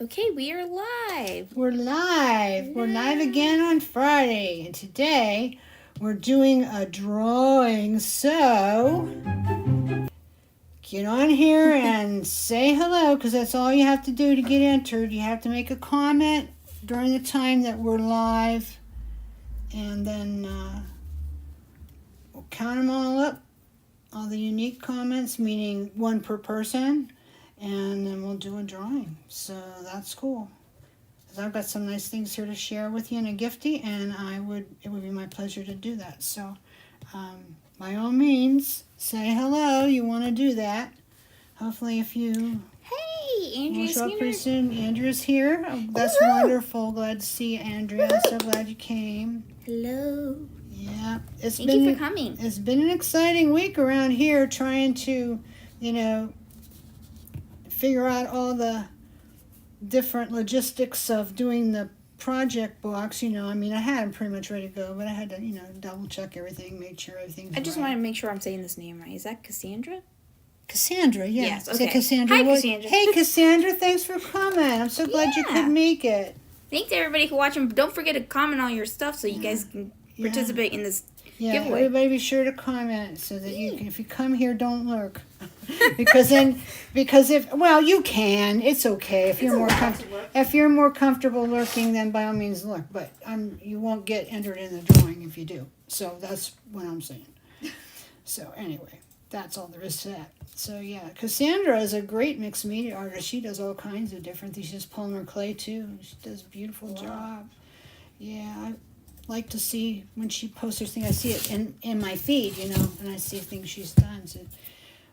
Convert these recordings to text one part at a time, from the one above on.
Okay, we are live. We're live. We're live again on Friday. And today we're doing a drawing. So get on here and say hello because that's all you have to do to get entered. You have to make a comment during the time that we're live. And then we'll count them all up. All the unique comments, meaning one per person. And then we'll do a drawing. So that's cool. I've got some nice things here to share with you in a gifty, and it would be my pleasure to do that. So, by all means, say hello. You want to do that. Hopefully, if you Hey, Andrea's show up here. pretty soon, Andrea's here. Oh, that's wonderful. Glad to see you, Andrea. I'm so glad you came. Hello. Yeah, Thank you for coming. It's been an exciting week around here, trying to, figure out all the different logistics of doing the project box. I had them pretty much ready to go, but I had to, double check everything, make sure everything's I just right. want to make sure I'm saying this name right. Is that Cassandra? Cassandra, yeah. Yes, Is okay. it Cassandra? Hi, Cassandra. Hey, Cassandra, thanks for coming. I'm so glad you could make it. Thanks, everybody, for watching. Don't forget to comment on your stuff so you guys can participate in this giveaway. Everybody be sure to comment so that you can, if you come here, don't lurk. because if you can, it's okay if you're more comfortable lurking, then by all means look, but you won't get entered in the drawing if you do. So that's what I'm saying. So anyway, that's all there is to that. So yeah, Cassandra is a great mixed media artist. She does all kinds of different things. She does polymer clay too. She does a beautiful job. Yeah, I like to see when she posts her thing. I see it in my feed, and I see things she's done. So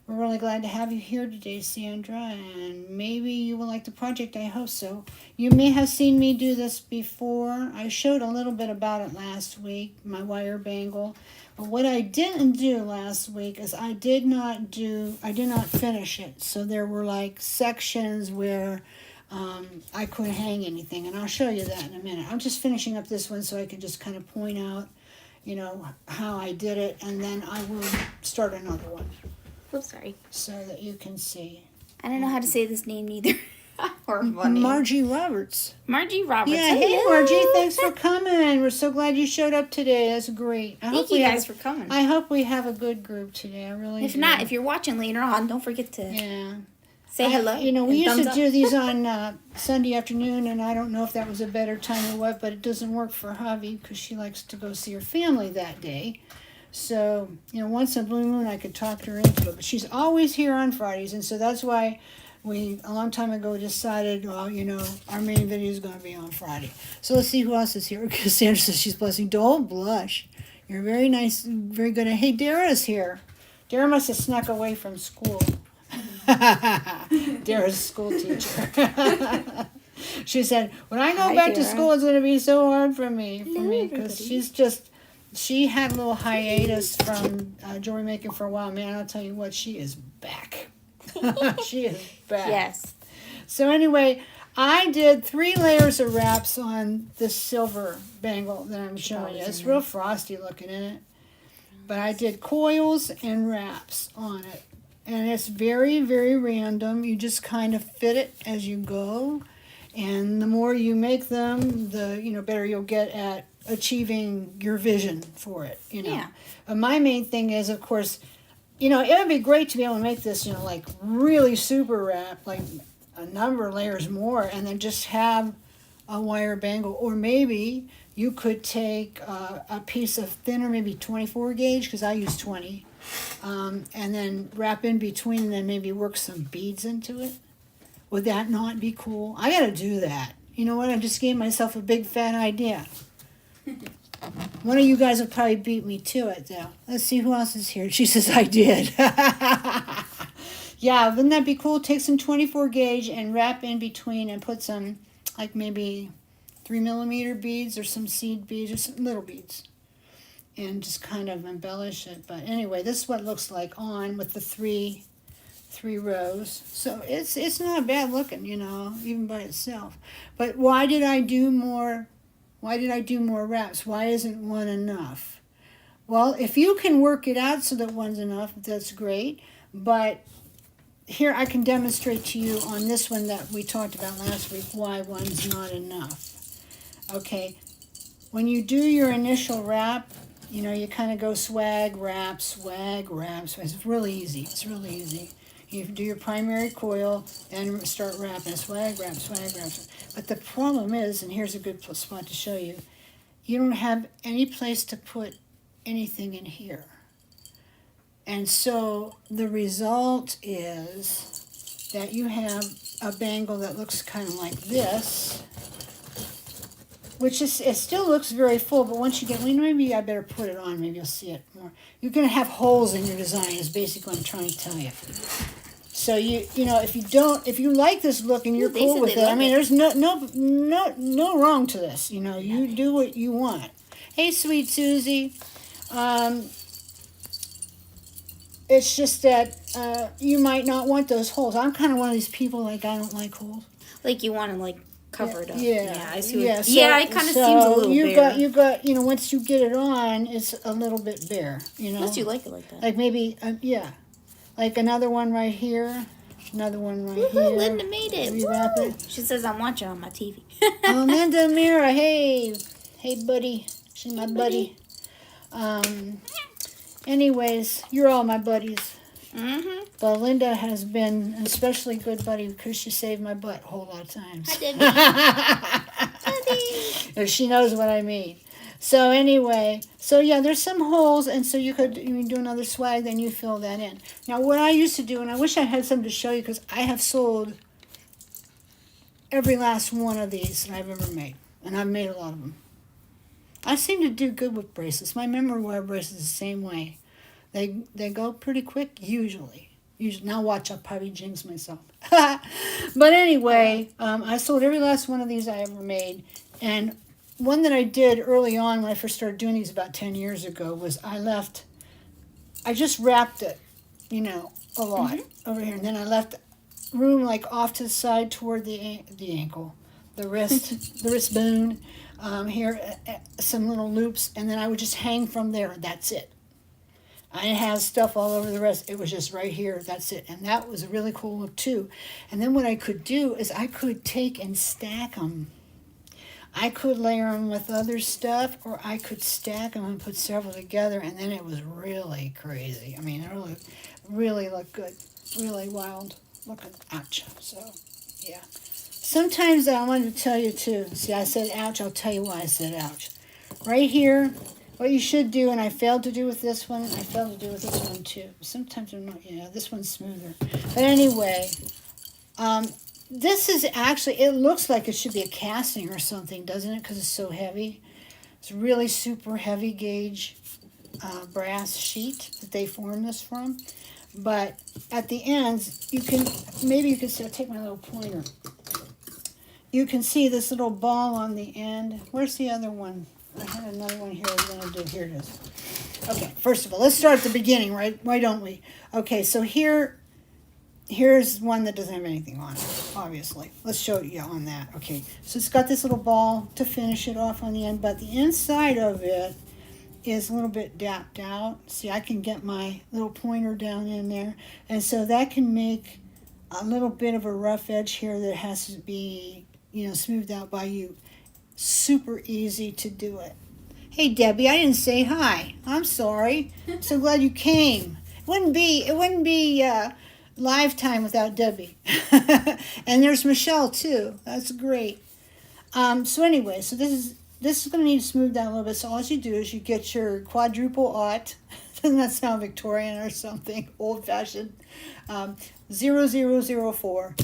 we're really glad to have you here today, Sandra, and maybe you will like the project. I hope so. You may have seen me do this before. I showed a little bit about it last week, my wire bangle. But what I didn't do last week is I did not finish it. So there were like sections where I couldn't hang anything, and I'll show you that in a minute. I'm just finishing up this one so I can just kind of point out, how I did it, and then I will start another one. Oops, sorry. So that you can see. I don't know how to say this name either. Margie Roberts. Margie Roberts. Yeah, hey Margie, thanks for coming. We're so glad you showed up today. That's great. Thank you guys for coming. I hope we have a good group today. I really do. If not, if you're watching later on, don't forget to say hello. We used to do these on Sunday afternoon, and I don't know if that was a better time or what, but it doesn't work for Javi because she likes to go see her family that day. So, once in a blue moon I could talk her into it. But she's always here on Fridays, and so that's why we, a long time ago, decided, our main video is going to be on Friday. So let's see who else is here. Cassandra says she's blushing. Don't blush. You're very nice, very good. Hey, Dara's here. Dara must have snuck away from school. Dara's a school teacher. She said, when I go back to school, it's going to be so hard for me because she had a little hiatus from jewelry making for a while. Man, I'll tell you what, she is back. She is back. Yes. So anyway, I did 3 layers of wraps on this silver bangle that I'm showing you. It's real frosty looking in it. But I did coils and wraps on it. And it's very, very random. You just kind of fit it as you go. And the more you make them, the better you'll get at achieving your vision for it. Yeah. My main thing is, of course, it would be great to be able to make this, like really super wrap, like a number of layers more, and then just have a wire bangle. Or maybe you could take a piece of thinner, maybe 24 gauge, because I use 20, and then wrap in between, and then maybe work some beads into it. Would that not be cool? I got to do that. You know what? I just gave myself a big fat idea. One of you guys will probably beat me to it, though. Let's see who else is here. She says, I did. Yeah, wouldn't that be cool? Take some 24 gauge and wrap in between and put some, like maybe 3mm beads or some seed beads or some little beads. And just kind of embellish it. But anyway, this is what it looks like on with the three rows. So it's not bad looking, even by itself. But why did I do more wraps? Why isn't one enough? Well, if you can work it out so that one's enough, that's great. But here I can demonstrate to you on this one that we talked about last week why one's not enough. Okay, when you do your initial wrap, you know, you kind of go swag, wrap, swag, wrap. So it's really easy. It's really easy. You do your primary coil and start wrapping, swag, wrap, swag, wrap. But the problem is, and here's a good spot to show you, you don't have any place to put anything in here. And so the result is that you have a bangle that looks kind of like this, which is, it still looks very full, but once you get, well, maybe I better put it on, maybe you'll see it more. You're going to have holes in your design is basically what I'm trying to tell you. So you know, if you like this look and you're cool with it, I mean, there's no wrong to this. You know, you do what you want. Hey, sweet Susie. It's just that you might not want those holes. I'm kind of one of these people, like, I don't like holes. Like you want to, like, cover it up. Yeah, I see. Yeah, it kind of seems a little bare. You got, you know, once you get it on, it's a little bit bare, you know. Unless you like it like that. Like maybe, yeah. Like another one right here. Another one right here. Linda made it. Rewrap it. She says I'm watching on my TV. Oh, Linda Mira, hey. Hey, buddy. She's my buddy. Anyways, you're all my buddies. Mm-hmm. But Linda has been an especially good buddy because she saved my butt a whole lot of times. Hi, Debbie. She knows what I mean. So anyway, so yeah, there's some holes, and so you could do another swag, then you fill that in. Now, what I used to do, and I wish I had something to show you because I have sold every last one of these that I've ever made, and I've made a lot of them. I seem to do good with bracelets. My memory wire bracelets the same way. They go pretty quick, usually. Now watch, I'll probably jinx myself. But anyway, I sold every last one of these I ever made, and one that I did early on when I first started doing these about 10 years ago was I just wrapped it, you know, a lot over here. And then I left room like off to the side toward the ankle, the wrist, the wrist bone, here, some little loops. And then I would just hang from there. That's it. I didn't have stuff all over the rest. It was just right here. That's it. And that was a really cool look too. And then what I could do is I could take and stack them. I could layer them with other stuff, or I could stack them and put several together, and then it was really crazy. I mean, it really looked good. Really wild looking. Ouch. So, yeah. Sometimes I wanted to tell you, too. See, I said ouch. I'll tell you why I said ouch. Right here, what you should do, and I failed to do with this one, I failed to do with this one, too. Sometimes I'm not, yeah, this one's smoother. But anyway, this is actually, it looks like it should be a casting or something, doesn't it? Because it's so heavy. It's really super heavy gauge brass sheet that they form this from. But at the ends, maybe you can see, I'll take my little pointer. You can see this little ball on the end. Where's the other one? I had another one here I was going to do. Here it is. Okay, first of all, let's start at the beginning, right? Why don't we? Okay, so here's one that doesn't have anything on it, obviously. Let's show you on that. Okay, so it's got this little ball to finish it off on the end, but the inside of it is a little bit dapped out. See, I can get my little pointer down in there, and so that can make a little bit of a rough edge here that has to be, you know, smoothed out by you. Super easy to do it. Hey, Debbie, I didn't say hi. I'm sorry. I'm so glad you came. It wouldn't be live time without Debbie. And there's Michelle too. That's great. So anyway, so this is going to need to smooth down a little bit. So all you do is you get your quadruple aught. Doesn't that sound Victorian or something? Old fashioned. 0004.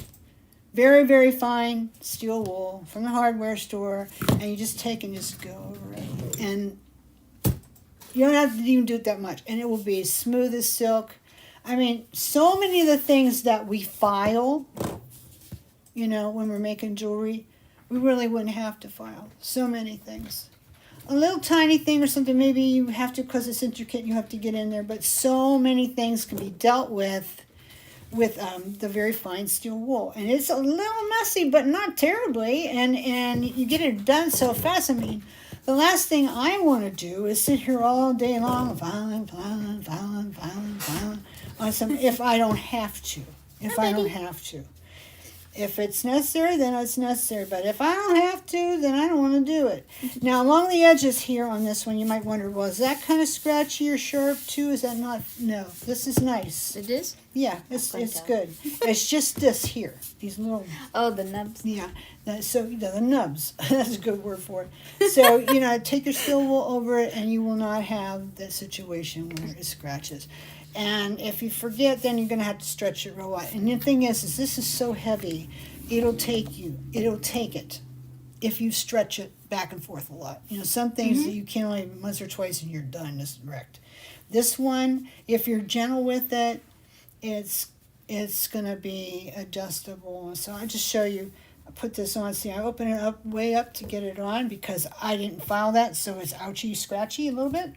Very, very fine steel wool from the hardware store. And you just take and just go over it. And you don't have to even do it that much. And it will be smooth as silk. I mean, so many of the things that we file, you know, when we're making jewelry, we really wouldn't have to file. So many things. A little tiny thing or something, maybe you have to, because it's intricate, you have to get in there. But so many things can be dealt with the very fine steel wool. And it's a little messy, but not terribly. And you get it done so fast. I mean, the last thing I want to do is sit here all day long filing on some, if I don't have to. if Hi, I don't buddy. have to. If it's necessary, then it's necessary. But if I don't have to, then I don't want to do it. Now, along the edges here on this one, you might wonder, well, is that kind of scratchy or sharp too? Is that not? No, this is nice. It is? Yeah, it's Like that. good. It's just this here, these little, Oh, the nubs. yeah. So the nubs, that's a good word for it. So, take your steel wool over it and you will not have that situation where it scratches. And if you forget, then you're going to have to stretch it real wide. And the thing is this is so heavy, it'll take it if you stretch it back and forth a lot. Some things that you can only once or twice and you're done, is wrecked. This one, if you're gentle with it, it's going to be adjustable. So I just show you. I put this on. See, I open it up way up to get it on because I didn't file that, so it's ouchy, scratchy a little bit.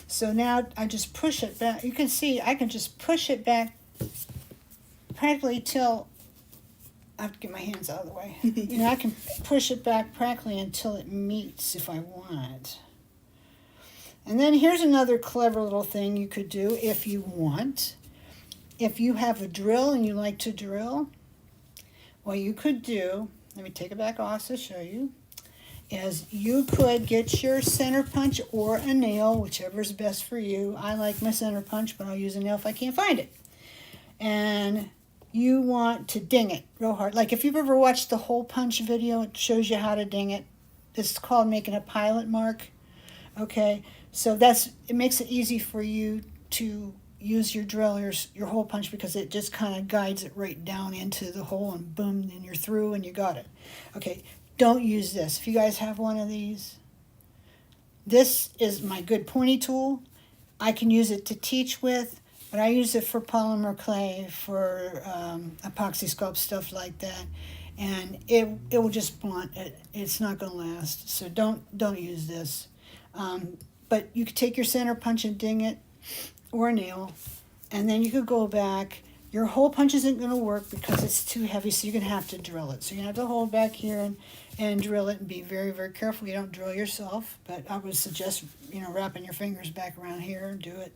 So now I just push it back. You can see I can just push it back practically till I have to get my hands out of the way. I can push it back practically until it meets if I want. And then here's another clever little thing you could do if you want. If you have a drill and you like to drill, what you could do, let me take it back off to show you, is you could get your center punch or a nail, whichever's best for you. I like my center punch, but I'll use a nail if I can't find it. And you want to ding it real hard. Like if you've ever watched the hole punch video, it shows you how to ding it. This is called making a pilot mark. Okay, so it makes it easy for you to use your drill, your hole punch, because it just kind of guides it right down into the hole and boom, then you're through and you got it. Okay, don't use this. If you guys have one of these, this is my good pointy tool. I can use it to teach with, but I use it for polymer clay, for epoxy sculpt, stuff like that. And it will just blunt it. It's not going to last. So don't use this. But you could take your center punch and ding it, or a nail, and then you could go back. Your hole punch isn't going to work because it's too heavy, so you're going to have to drill it. So you have to hold back here and drill it, and be very, very careful you don't drill yourself. But I would suggest, wrapping your fingers back around here and do it.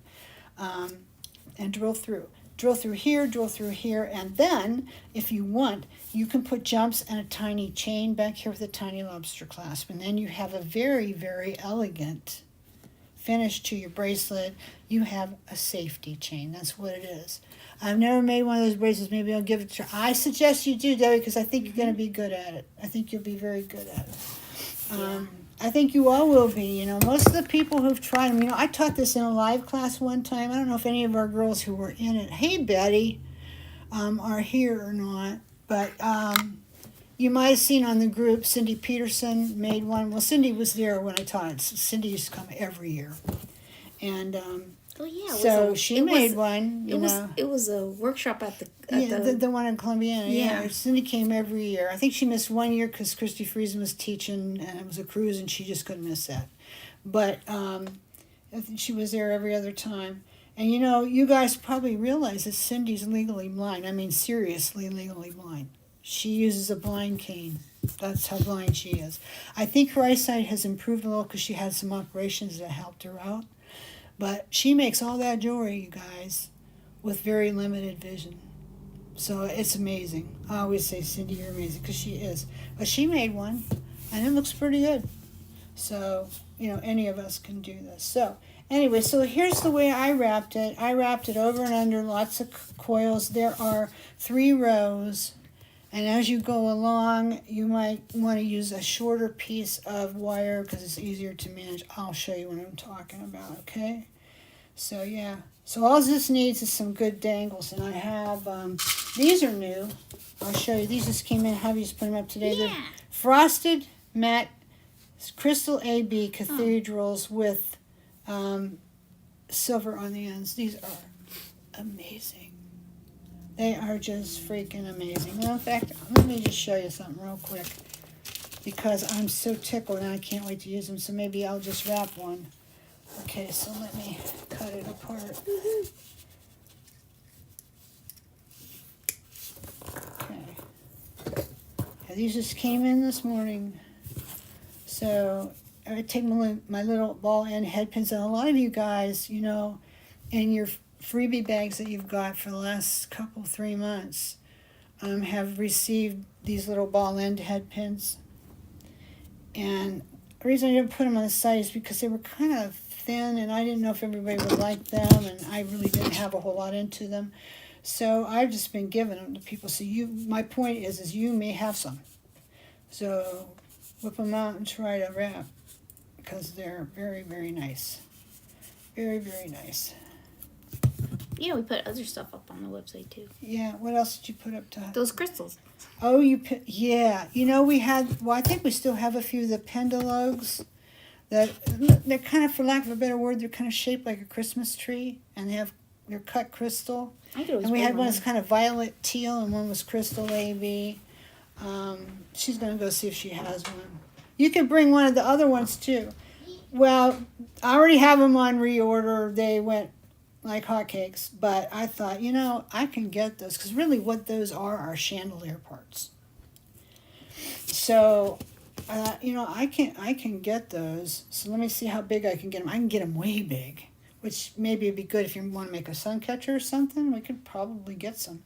And drill through. Drill through here, and then, if you want, you can put jumps and a tiny chain back here with a tiny lobster clasp, and then you have a very, very elegant finish to your bracelet. You have a safety chain. That's what it is. I've never made one of those bracelets. Maybe I'll give it to you. I suggest you do, Debbie, because I think you're going to be good at it. I think you'll be very good at it. I think you all will be. Most of the people who've tried them, I taught this in a live class one time. I don't know if any of our girls who were in it, hey Betty, are here or not, but you might have seen on the group, Cindy Peterson made one. Well, Cindy was there when I taught it. Cindy used to come every year. And Oh yeah. so she made one. It was a workshop at the the one in Columbiana. Yeah. Cindy came every year. I think she missed 1 year because Christy Friesen was teaching, and it was a cruise, and she just couldn't miss that. But I think she was there every other time. And you guys probably realize that Cindy's legally blind. I mean, seriously legally blind. She uses a blind cane. That's how blind she is. I think her eyesight has improved a little because she had some operations that helped her out. But she makes all that jewelry, you guys, with very limited vision. So it's amazing. I always say, Cindy, you're amazing, because she is. But she made one, and it looks pretty good. So, any of us can do this. So, anyway, so here's the way I wrapped it. I wrapped it over and under, lots of coils. There are 3 rows. And as you go along, you might want to use a shorter piece of wire because it's easier to manage. I'll show you what I'm talking about, okay? So, yeah. So all this needs is some good dangles. And I have, these are new. I'll show you. These just came in. How just put them up today. Yeah. They're frosted matte crystal AB cathedrals with silver on the ends. These are amazing. They are just freaking amazing. Well, in fact, let me just show you something real quick, because I'm so tickled and I can't wait to use them. So maybe I'll just wrap one. Okay, so let me cut it apart. Okay. Yeah, these just came in this morning. So I would take my little ball end head pins, and a lot of you guys, in your freebie bags that you've got for the last 3 months have received these little ball end head pins. And the reason I didn't put them on the side is because they were kind of thin, and I didn't know if everybody would like them, and I really didn't have a whole lot into them. So I've just been giving them to people. So my point is you may have some. So whip them out and try to wrap, because they're very, very nice. Very, very nice. Yeah, we put other stuff up on the website too. Yeah, what else did you put up, Todd? Those crystals. Oh, yeah. You know, I think we still have a few of the pendologues that they're kind of, for lack of a better word, they're kind of shaped like a Christmas tree, and they're cut crystal. And we had one that's kind of violet teal, and one was crystal AB. She's going to go see if she has one. You can bring one of the other ones too. Well, I already have them on reorder. They went like hotcakes, but I thought, I can get those, because really what those are chandelier parts. So, I can get those. So let me see how big I can get them. I can get them way big, which maybe would be good if you want to make a sun catcher or something. We could probably get some.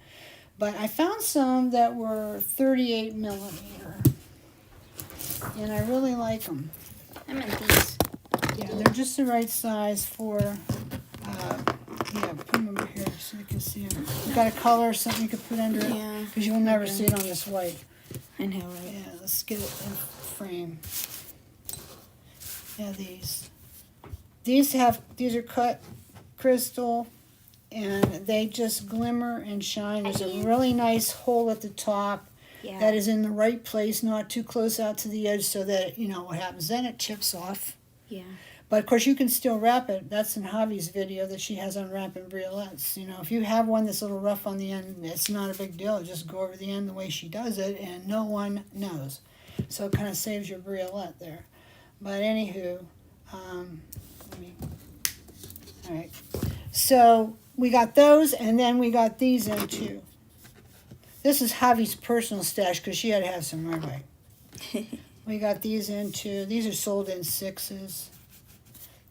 But I found some that were 38 millimeter, and I really like them. I meant these. Yeah, they're just the right size for, put them over here so you can see them. You got a color or something you could put under it? Yeah. Because you will never see it on this white. I know, right? Yeah, let's get it in frame. Yeah, these are cut crystal, and they just glimmer and shine. There's a really nice hole at the top. Yeah. That is in the right place, not too close out to the edge, so that, what happens then, it chips off. Yeah. But of course you can still wrap it. That's in Javi's video that she has on wrapping bracelets. If you have one that's a little rough on the end, it's not a big deal. Just go over the end the way she does it, and no one knows. So it kind of saves your bracelet there. But anywho, all right. So we got those, and then we got these in too. This is Javi's personal stash, because she had to have some right away. We got these in too. These are sold in 6s.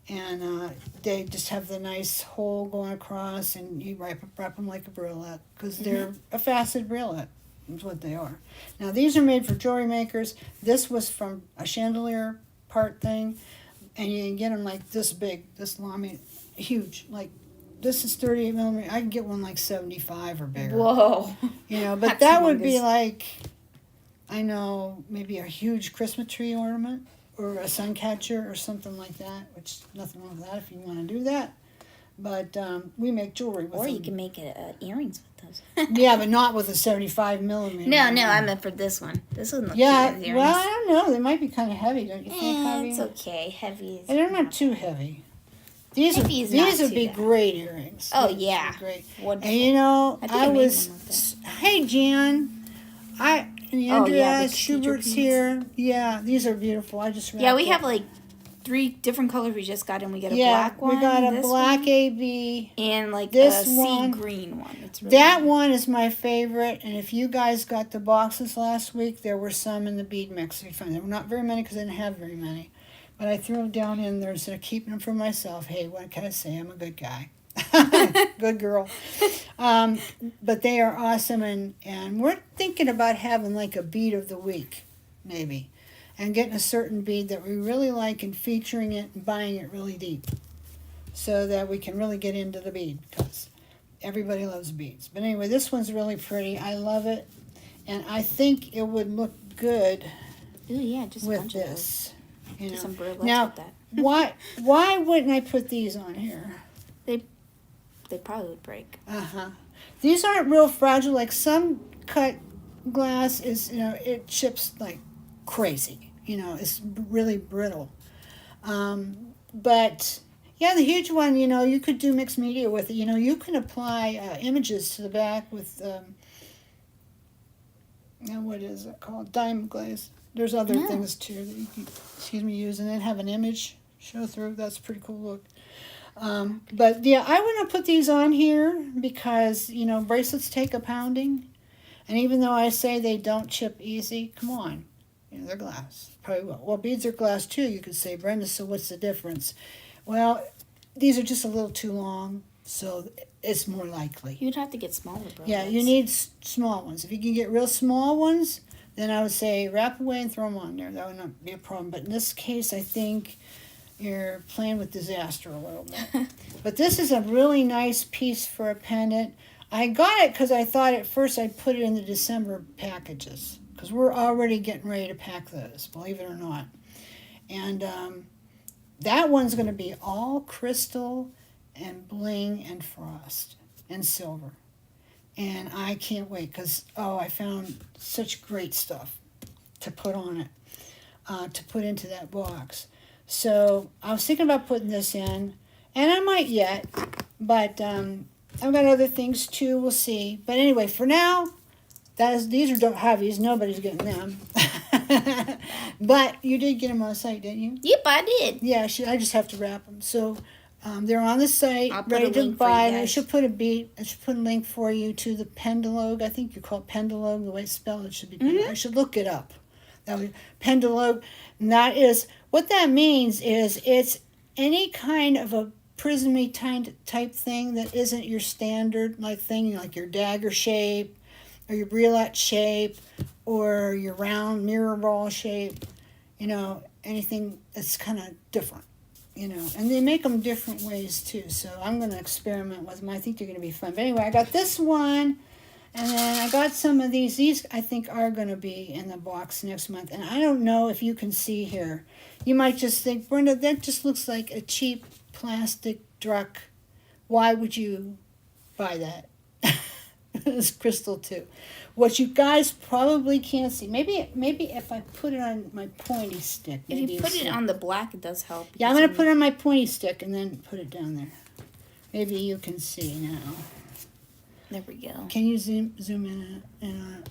And they just have the nice hole going across, and you wrap them like a bracelet, because they're a faceted bracelet, is what they are. Now, these are made for jewelry makers. This was from a chandelier part thing, and you can get them like this big, this long, I mean, huge. Like, this is 38 millimeter. I can get one like 75 or bigger. Whoa. But that would be like, I know, maybe a huge Christmas tree ornament, or a sun catcher or something like that, which nothing wrong with that if you want to do that. But we make jewelry with them. Or you can make earrings with those. Yeah, but not with a 75 millimeter. No, I meant for this one. This one looks cute with earrings. Well, I don't know. They might be kind of heavy, don't you think, Javi? It's okay. Heavy is... And they're not too heavy. These would be great earrings. Oh, These yeah. Great. Wonderful. And I was... Hey, Jan. And Andrea Schubert's here. Yeah, these are beautiful. I just we have like 3 different colors we just got, and we got a black one. We got a black AB. And like this a one, sea green one. It's really that one is my favorite, and if you guys got the boxes last week, there were some in the bead mix. There were not very many because I didn't have very many. But I threw them down in there instead of keeping them for myself. Hey, what can I say? I'm a good guy. Good girl. But they are awesome, and we're thinking about having like a bead of the week, maybe, and getting a certain bead that we really like and featuring it and buying it really deep, so that we can really get into the bead, because everybody loves beads. But anyway, this one's really pretty. I love it, and I think it would look good just with this. Some bracelets now, with that. why wouldn't I put these on here? They probably would break. These aren't real fragile. Like some cut glass is, it chips like crazy. It's really brittle. But yeah, the huge one, you could do mixed media with it. You can apply images to the back with, what is it called? Diamond glaze. There's other things too that you can, use, and then have an image show through. That's a pretty cool look. But yeah, I wouldn't put these on here because, bracelets take a pounding. And even though I say they don't chip easy, come on. They're glass. Probably will. Well, beads are glass too, you could say, Brenda, so what's the difference? Well, these are just a little too long. So it's more likely. You'd have to get smaller bracelets. Yeah, you need small ones. If you can get real small ones, then I would say wrap away and throw them on there. That would not be a problem. But in this case, I think you're playing with disaster a little bit. But this is a really nice piece for a pendant. I got it because I thought at first I'd put it in the December packages. Because we're already getting ready to pack those, believe it or not. And that one's going to be all crystal and bling and frost and silver. And I can't wait because, I found such great stuff to put on it, to put into that box. So I was thinking about putting this in, and I might yet, but I've got other things too, we'll see. But anyway, for now, these are heavies, nobody's getting them. But you did get them on the site, didn't you? Yep, I did. Yeah, I just have to wrap them. So they're on the site, ready to buy. I should put a link for you to the Pendelogue. I think you call it Pendelogue, the way it's spelled. It should be. I should look it up. That was Pendelogue. And that is what that means. Is it's any kind of a prismy type thing that isn't your standard thing, like your dagger shape, or your briolet shape, or your round mirror ball shape. Anything that's kind of different. And they make them different ways too. So I'm going to experiment with them. I think they're going to be fun. But anyway, I got this one, and then I got some of these. These I think are going to be in the box next month. And I don't know if you can see here. You might just think, Brenda, that just looks like a cheap plastic druck. Why would you buy that? It's crystal too. What you guys probably can't see. Maybe if I put it on my pointy stick. If you put it on the black, it does help. Yeah, I'm going to put it on my pointy stick and then put it down there. Maybe you can see now. There we go. Can you zoom in on it?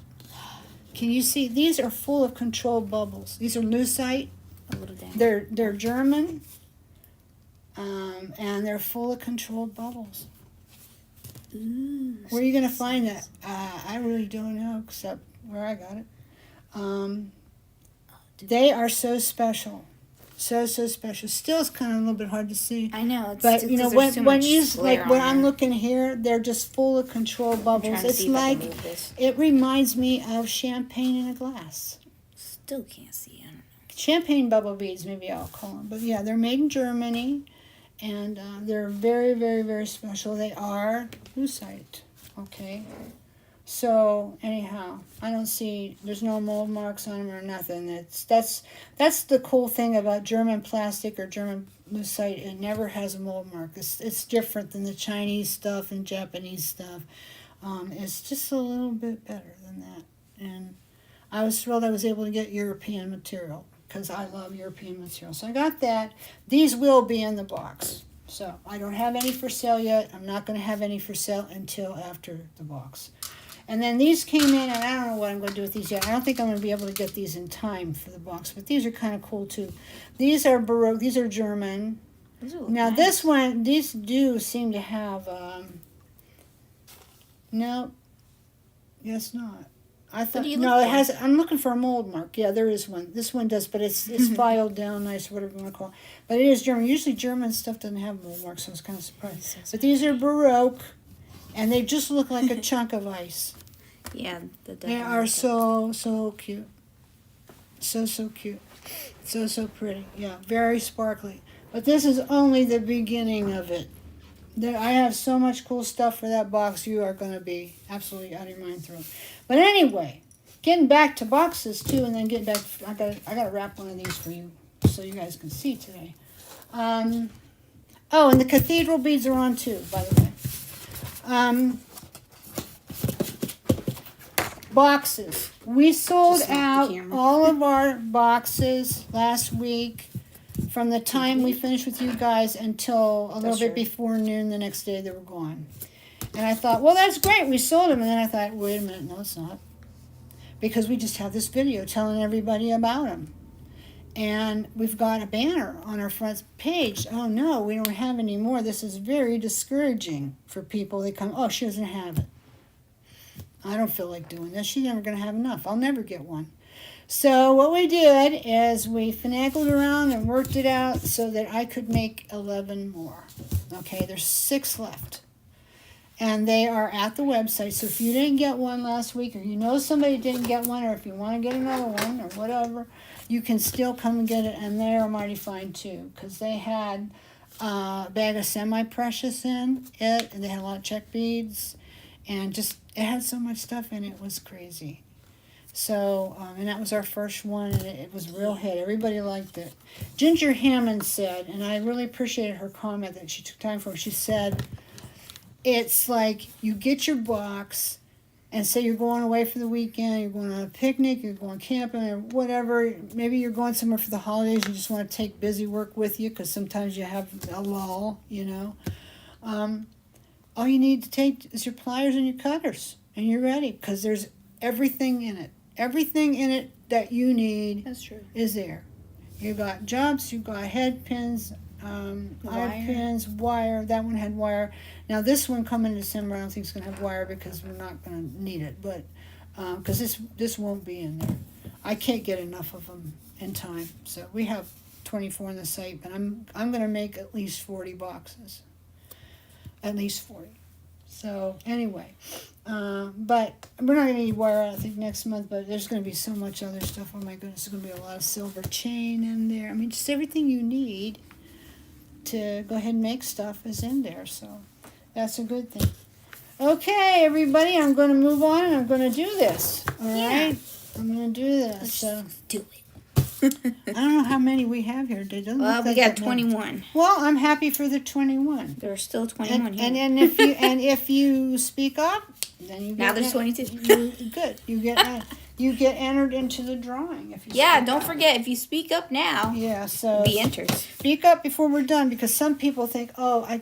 Can you see? These are full of controlled bubbles. These are lucite. A little down. They're German. And they're full of controlled bubbles. Ooh, Where are you going to find that? I really don't know, except where I got it. They are so special. So special. Still, it's kind of a little bit hard to see. I know. But, when you, when I'm looking here, they're just full of controlled bubbles. It's like, it reminds me of champagne in a glass. Still can't see. I don't know. Champagne bubble beads, maybe I'll call them. But, yeah, they're made in Germany. And they're very, very, very special. They are lucite, okay? So, anyhow, I don't see, there's no mold marks on them or nothing. That's the cool thing about German plastic or German lucite. It never has a mold mark. It's different than the Chinese stuff and Japanese stuff. It's just a little bit better than that. And I was thrilled I was able to get European material, because I love European material. So I got that. These will be in the box. So I don't have any for sale yet. I'm not going to have any for sale until after the box. And then these came in, and I don't know what I'm going to do with these yet. I don't think I'm going to be able to get these in time for the box, but these are kind of cool too. These are Baroque. These are German. Now nice. This one, these do seem to have, no, yes, not. I thought no, it has. I'm looking for a mold mark. Yeah, there is one. This one does, but it's filed down nice, whatever you want to call it. But it is German. Usually German stuff doesn't have mold marks, so I was kind of surprised. But these are Baroque, and they just look like a chunk of ice. Yeah, they are so cute, so cute, so pretty. Yeah, very sparkly. But this is only the beginning of it. I have so much cool stuff for that box. You are going to be absolutely out of your mind thrilled. But anyway, getting back to boxes too, and then getting back. I got to wrap one of these for you so you guys can see today. And the cathedral beads are on too, by the way. Boxes. We sold out all of our boxes last week. From the time we finished with you guys until a little bit before noon the next day, they were gone. And I thought, well, that's great. We sold them. And then I thought, wait a minute. No, it's not. Because we just have this video telling everybody about them. And we've got a banner on our front page. Oh, no, we don't have any more. This is very discouraging for people. They come, oh, she doesn't have it. I don't feel like doing this. She's never going to have enough. I'll never get one. So what we did is we finagled around and worked it out so that I could make 11 more. Okay, there's 6 left. And they are at the website. So if you didn't get one last week, or you know somebody didn't get one, or if you want to get another one, or whatever, you can still come and get it. And they are mighty fine too, because they had a bag of semi-precious in it, and they had a lot of check beads, and just it had so much stuff in it, it was crazy. So, and that was our first one, and it was a real hit. Everybody liked it. Ginger Hammond said, and I really appreciated her comment that she took time for it. She said, it's like you get your box, and say you're going away for the weekend, you're going on a picnic, you're going camping, or whatever. Maybe you're going somewhere for the holidays, you just want to take busy work with you, because sometimes you have a lull, you know. All you need to take is your pliers and your cutters, and you're ready, because there's everything in it. Everything in it that you need That's true. is there. You got jumps, you got head pins, eye pins, wire. That one had wire. Now this one coming in December, I don't think it's going to have wire because we're not going to need it. But because this won't be in there. I can't get enough of them in time. So we have 24 on the site, and I'm going to make at least 40 boxes. At least 40. So anyway, but we're not going to need wire, I think, next month, but there's going to be so much other stuff. Oh my goodness, there's going to be a lot of silver chain in there. I mean, just everything you need to go ahead and make stuff is in there, so that's a good thing. Okay, everybody, I'm going to move on, and I'm going to do this, all right? I'm going to do this. So do it. I don't know how many we have here. They don't Well, look we like got that 21. many. Well, I'm happy for the 21. There are still 21 here. And if you speak up, then you get Now there's 22. Good. You get entered into the drawing if you. Yeah, speak don't up. forget, if you speak up now, Yeah, so be entered. speak up before we're done, because some people think, oh, I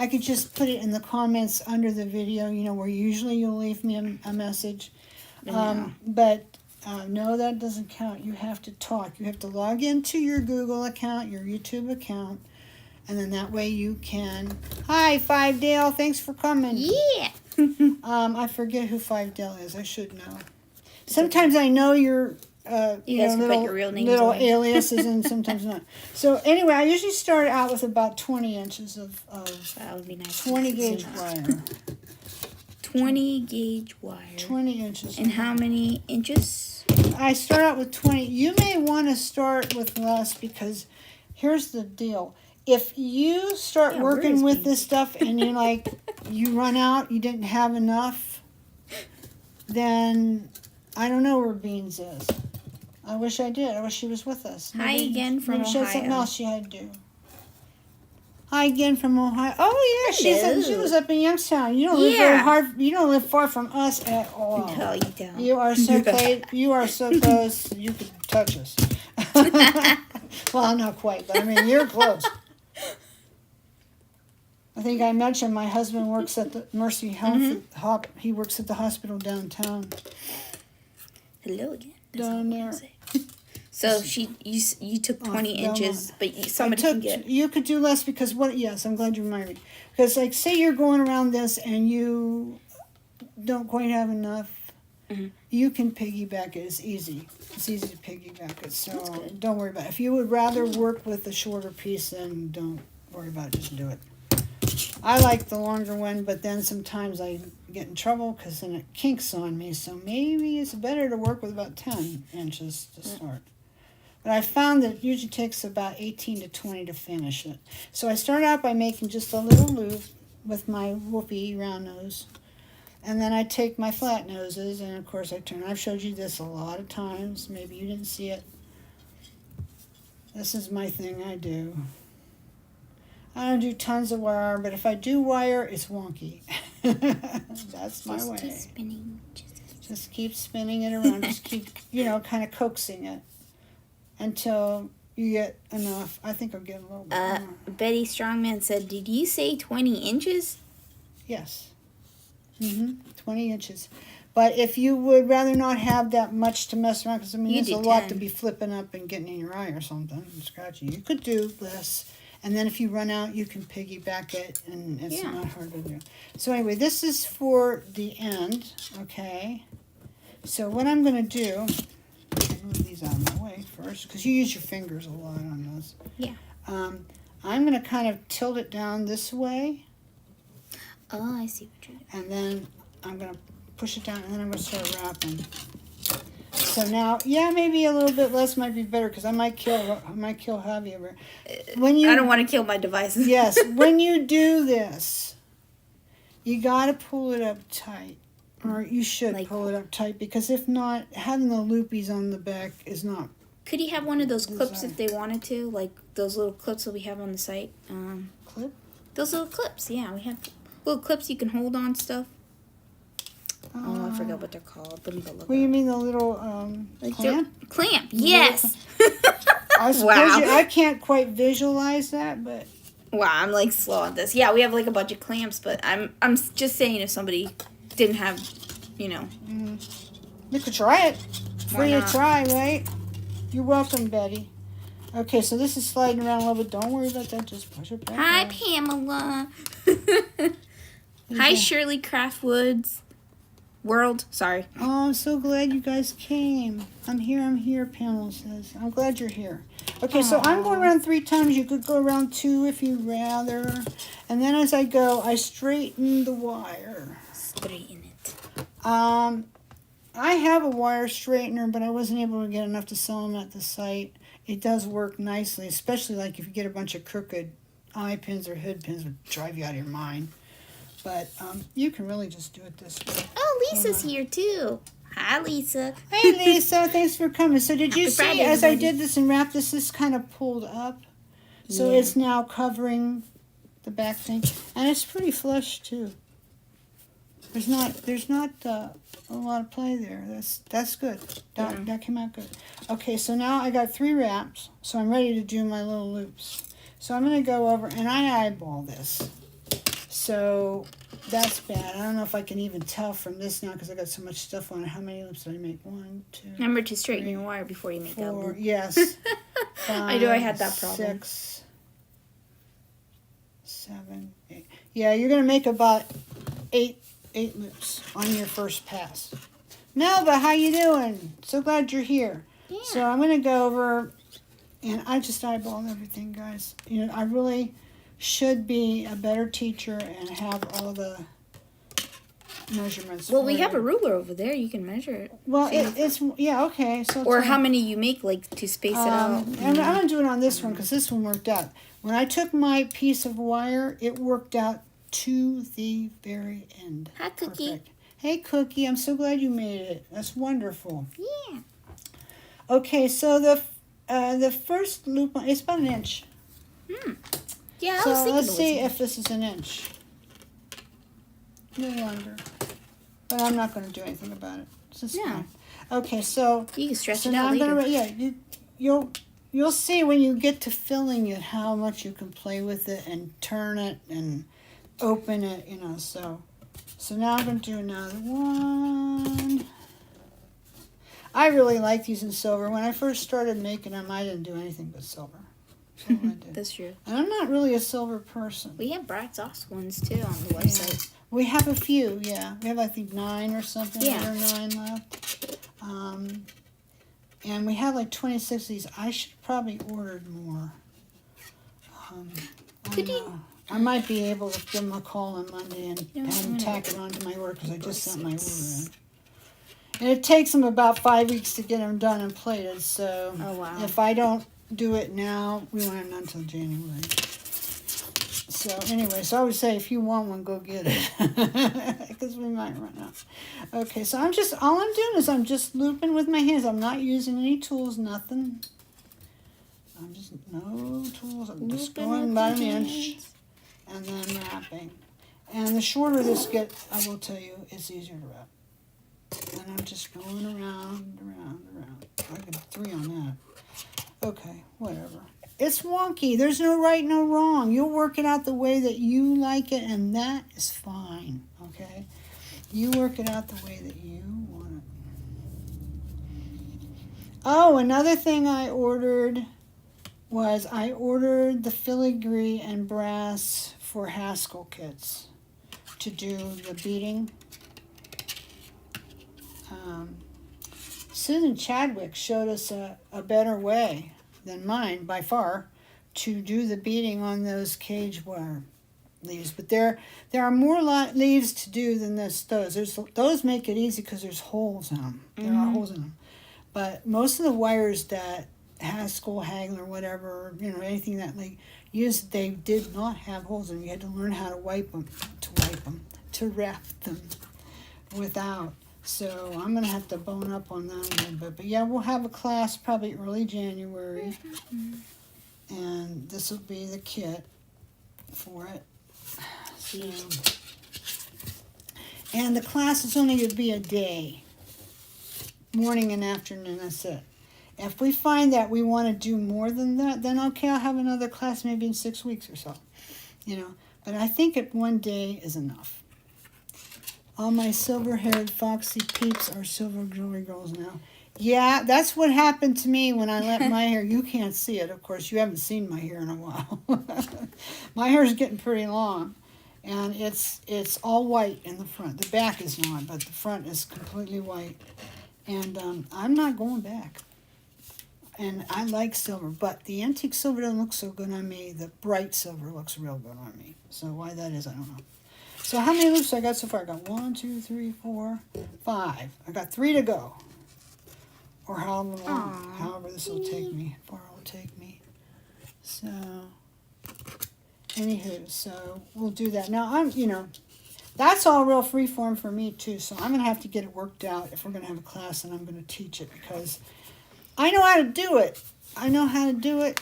could just put it in the comments under the video, you know, where usually you'll leave me a message. But no, that doesn't count. You have to talk. You have to log into your Google account, your YouTube account, and then that way you can. Hi, Five Dale. Thanks for coming. Yeah. I forget who Five Dale is. I should know. Sometimes I know your You guys can put your real names little on it. aliases, and sometimes not. So anyway, I usually start out with about 20 inches of That would be nice. 20 gauge Zoom out. wire. 20 gauge wire. 20 inches. And how many inches? I start out with 20. You may want to start with less, because here's the deal. If you start Yeah, where working is with Beans? this stuff and you run out, you didn't have enough, then I don't know where Beans is. I wish I did. I wish she was with us. Hi again from maybe she had something Ohio. else she had to do. Hi again from Ohio. Oh yeah, she Hello. was up in Youngstown. You don't live very Yeah. hard. You don't live far from us at all. No, you don't. You are so close. You are so close. You could touch us. Well, not quite, but I mean you're close. I think I mentioned my husband works at the Mercy Health. He works at the hospital downtown. Hello again. Down there. So you took 20 inches, but somebody can get. You could do less, because what? Yes, I'm glad you reminded me. Because like, say you're going around this and you don't quite have enough, you can piggyback it. It's easy. It's easy to piggyback it. So don't worry about it. If you would rather work with a shorter piece, then don't worry about it. Just do it. I like the longer one, but then sometimes I get in trouble because then it kinks on me. So maybe it's better to work with about 10 inches to start. But I found that it usually takes about 18 to 20 to finish it. So I start out by making just a little loop with my whoopee round nose. And then I take my flat noses, and of course I turn. I've showed you this a lot of times. Maybe you didn't see it. This is my thing I do. I don't do tons of wire, but if I do wire, it's wonky. That's my way. Keep spinning. Just keep spinning it around. Just keep, kind of coaxing it until you get enough. I think I'll get a little bit more. Betty Strongman said, "Did you say 20 inches?" Yes. 20 inches. But if you would rather not have that much to mess around, because You there's do a lot 10. to be flipping up and getting in your eye or something, and scratchy. You could do less. And then if you run out, you can piggyback it, and it's not hard to do. So anyway, this is for the end, okay? So what I'm going to do, move these out of my way first, because you use your fingers a lot on this. Yeah. I'm going to kind of tilt it down this way. Oh, I see what you're doing. And then I'm going to push it down, and then I'm going to start wrapping. So now, yeah, maybe a little bit less might be better, because I might kill Javier. When you, I don't want to kill my devices. yes, when you do this, you got to pull it up tight. Or you should Like- pull it up tight, because if not, having the loopies on the back is not. Could he have one of those clips if they wanted to? Like those little clips that we have on the site? Clip? Those little clips, yeah. We have little clips you can hold on stuff. Oh, I forgot what they're called. Let me go look. What do you mean, the little Like clamp? Clamp, yes. I suppose Wow. I can't quite visualize that, but Wow, I'm like slow at this. Yeah, we have like a bunch of clamps, but I'm just saying if somebody didn't have, you know. you could try it. Why Free to not? try, right? You're welcome, Betty. Okay, so this is sliding around a little bit. Don't worry about that. Just push it back. Hi, up. Pamela. Hi, Okay. Shirley Craftwoods. World, sorry. Oh, I'm so glad you guys came. I'm here, Pamela says. I'm glad you're here. Okay, so I'm going around 3 times. You could go around 2 if you'd rather. And then as I go, I straighten the wire. Straighten it. I have a wire straightener, but I wasn't able to get enough to sell them at the site. It does work nicely, especially like if you get a bunch of crooked eye pins or hood pins, would drive you out of your mind. But you can really just do it this way. Oh, Lisa's here too. Hi, Lisa. Hey, Lisa, thanks for coming. So did you Happy see, Friday, as I everybody. did this and wrapped this kind of pulled up? So Yeah. it's now covering the back thing. And it's pretty flush, too. There's not a lot of play there. That's good. That came out good. Okay, so now I got 3 wraps. So I'm ready to do my little loops. So I'm going to go over, and I eyeball this. So that's bad. I don't know if I can even tell from this now because I got so much stuff on it. How many loops did I make? 1, 2, Remember to straighten your wire before you make that 4. loop. Yes. I know I had that problem. 6, 7, 8. Yeah, you're gonna make about 8 loops on your first pass. Melba, how you doing? So glad you're here. Yeah. So I'm gonna go over, and I just eyeballed everything, guys. You know, I really should be a better teacher and have all the measurements. Well, for we have you. a ruler over there. You can measure it. Well, it's yeah, okay. So Or it's how many you make, like, to space it out. I'm going to do it on this one because this one worked out. When I took my piece of wire, it worked out to the very end. Hi, Cookie. Perfect. Hey, Cookie, I'm so glad you made it. That's wonderful. Yeah. Okay, so the first loop, it's about an inch. Yeah, I So was thinking let's it was see an if this is an inch. No wonder. But I'm not going to do anything about it. It's just No. fine. Okay, so You can stretch so it now out I'm later. gonna you'll see when you get to filling it how much you can play with it and turn it and open it, you know. So now I'm gonna do another one. I really like using silver. When I first started making them, I didn't do anything but silver. That's all I did. That's true. And I'm not really a silver person. We have bright sauce ones, too, on the website. We have a few, yeah. We have, I think, 9 or something. Yeah. 8 or 9 left. And we have like 26 of these. I should probably ordered more. Could you- I might be able to give them a call on Monday and You know, have them I'm tack gonna- it onto my order because I just sent my order Bracelets. in. And it takes them about 5 weeks to get them done and plated. So Oh, wow. if I don't do it now, we won't have none until January. So anyway, so I would say if you want one, go get it, because we might run out. Okay, so all I'm doing is I'm just looping with my hands. I'm not using any tools, nothing. I'm just, no tools. I'm just Looping going with about your an inch hands. and then wrapping. And the shorter this gets, I will tell you, it's easier to wrap. And I'm just going around. I got 3 on that. Okay, whatever. It's wonky. There's no right, no wrong. You'll work it out the way that you like it, and that is fine, okay? You work it out the way that you want it. Oh, another thing I ordered was the filigree and brass for Haskell kits to do the beading. Susan Chadwick showed us a better way than mine by far to do the beading on those cage wire leaves, but there are more leaves to do than those make it easy because there's holes in them. There are holes in them, but most of the wires that Haskell, Hagel, or whatever, anything that they used, they did not have holes in them. You had to learn how to to wrap them without. So I'm gonna have to bone up on that a little bit, but yeah, we'll have a class probably early January, and this will be the kit for it. So, and the class is only going to be a day, morning and afternoon. That's it. If we find that we want to do more than that, then okay, I'll have another class maybe in 6 weeks or so. But I think one day is enough. All my silver-haired foxy peeps are silver jewelry girls now. Yeah, that's what happened to me when I let my hair. You can't see it, of course. You haven't seen my hair in a while. My hair is getting pretty long, and it's all white in the front. The back is not, but the front is completely white. And I'm not going back. And I like silver, but the antique silver doesn't look so good on me. The bright silver looks real good on me. So why that is, I don't know. So how many loops I got so far? I got 1, 2, 3, 4, 5. I got 3 to go. Or however this will take me, far it will take me. So, anywho, so we'll do that. Now, that's all real free form for me too, so I'm going to have to get it worked out if we're going to have a class and I'm going to teach it, because I know how to do it.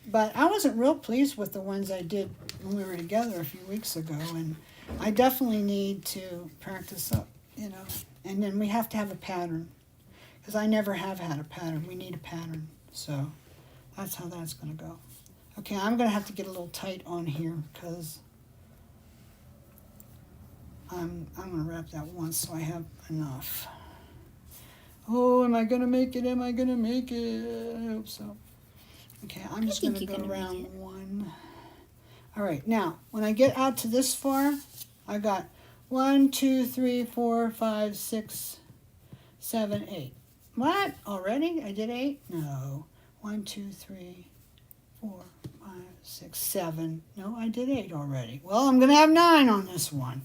But I wasn't real pleased with the ones I did when we were together a few weeks ago, and I definitely need to practice up, and then we have to have a pattern. Because I never have had a pattern. We need a pattern. So that's how that's going to go. Okay, I'm going to have to get a little tight on here because I'm going to wrap that once so I have enough. Oh, am I going to make it? I hope so. Okay, I'm just going to go around 1. All right, now, when I get out to this far, I got 1, 2, 3, 4, 5, 6, 7, 8. What? Already? I did 8? No. 1, 2, 3, 4, 5, 6, 7. No, I did 8 already. Well, I'm going to have 9 on this one.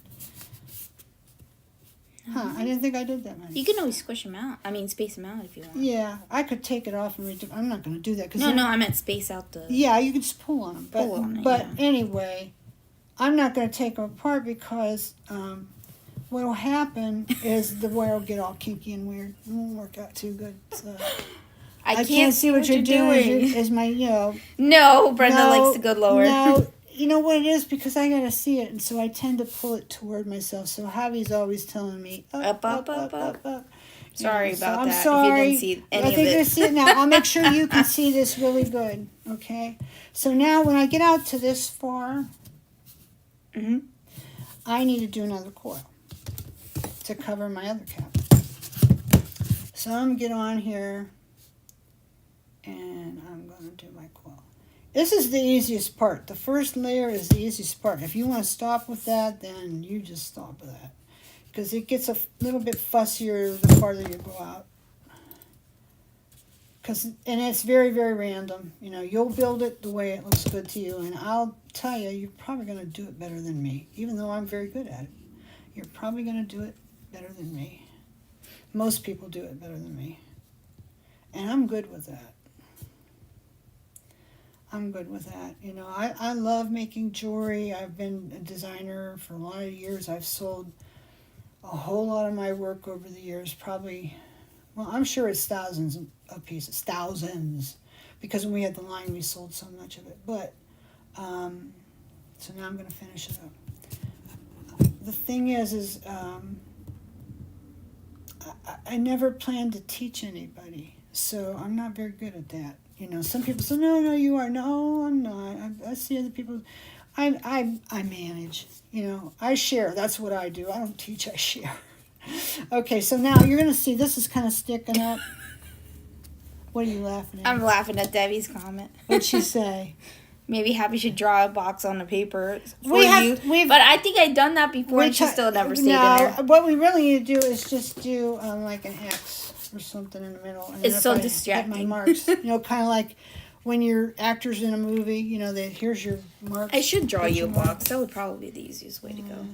Huh, I didn't think I did that many. You can always squish them out. Space them out if you want. Yeah, I could take it off and redo. I'm not going to do that. No, I meant space out the... Yeah, you can just pull on them. But anyway, I'm not going to take them apart because... what will happen is the wire will get all kinky and weird. It won't work out too good. So I can't see what you're doing. Is my, No, Brenda likes to go lower. No, you know what it is? Because I got to see it, and so I tend to pull it toward myself. So Javi's always telling me, up. Sorry about I'm that. sorry. If you didn't see any of it. I think you see it now. I'll make sure you can see this really good. Okay? So now when I get out to this far, I need to do another coil to cover my other cap. So I'm going to get on here and I'm going to do my coil. This is the easiest part. The first layer is the easiest part. If you want to stop with that, then you just stop with that. Because it gets a little bit fussier the farther you go out. And it's very, very random. You'll build it the way it looks good to you. And I'll tell you, you're probably going to do it better than me. Even though I'm very good at it. You're probably going to do it better than me. Most people do it better than me. And I'm good with that. I love making jewelry. I've been a designer for a lot of years. I've sold a whole lot of my work over the years. Probably, well, I'm sure it's thousands of pieces. Thousands. Because when we had the line, we sold so much of it. But, so now I'm going to finish it up. The thing is I never planned to teach anybody, so I'm not very good at that. Some people say, no, you are. No, I'm not. I see other people. I manage. I share. That's what I do. I don't teach, I share. Okay, so now you're going to see this is kind of sticking up. What are you laughing at? I'm laughing at Debbie's comment. What'd she say? Maybe Happy should draw a box on the paper for you. But I think I'd done that before and she still never stayed in there. What we really need to do is just do like an X or something in the middle. And it's so distracting. Hit my marks. Kind of like when you're actors in a movie, you know, here's your mark. I should draw you a box. That would probably be the easiest way to go.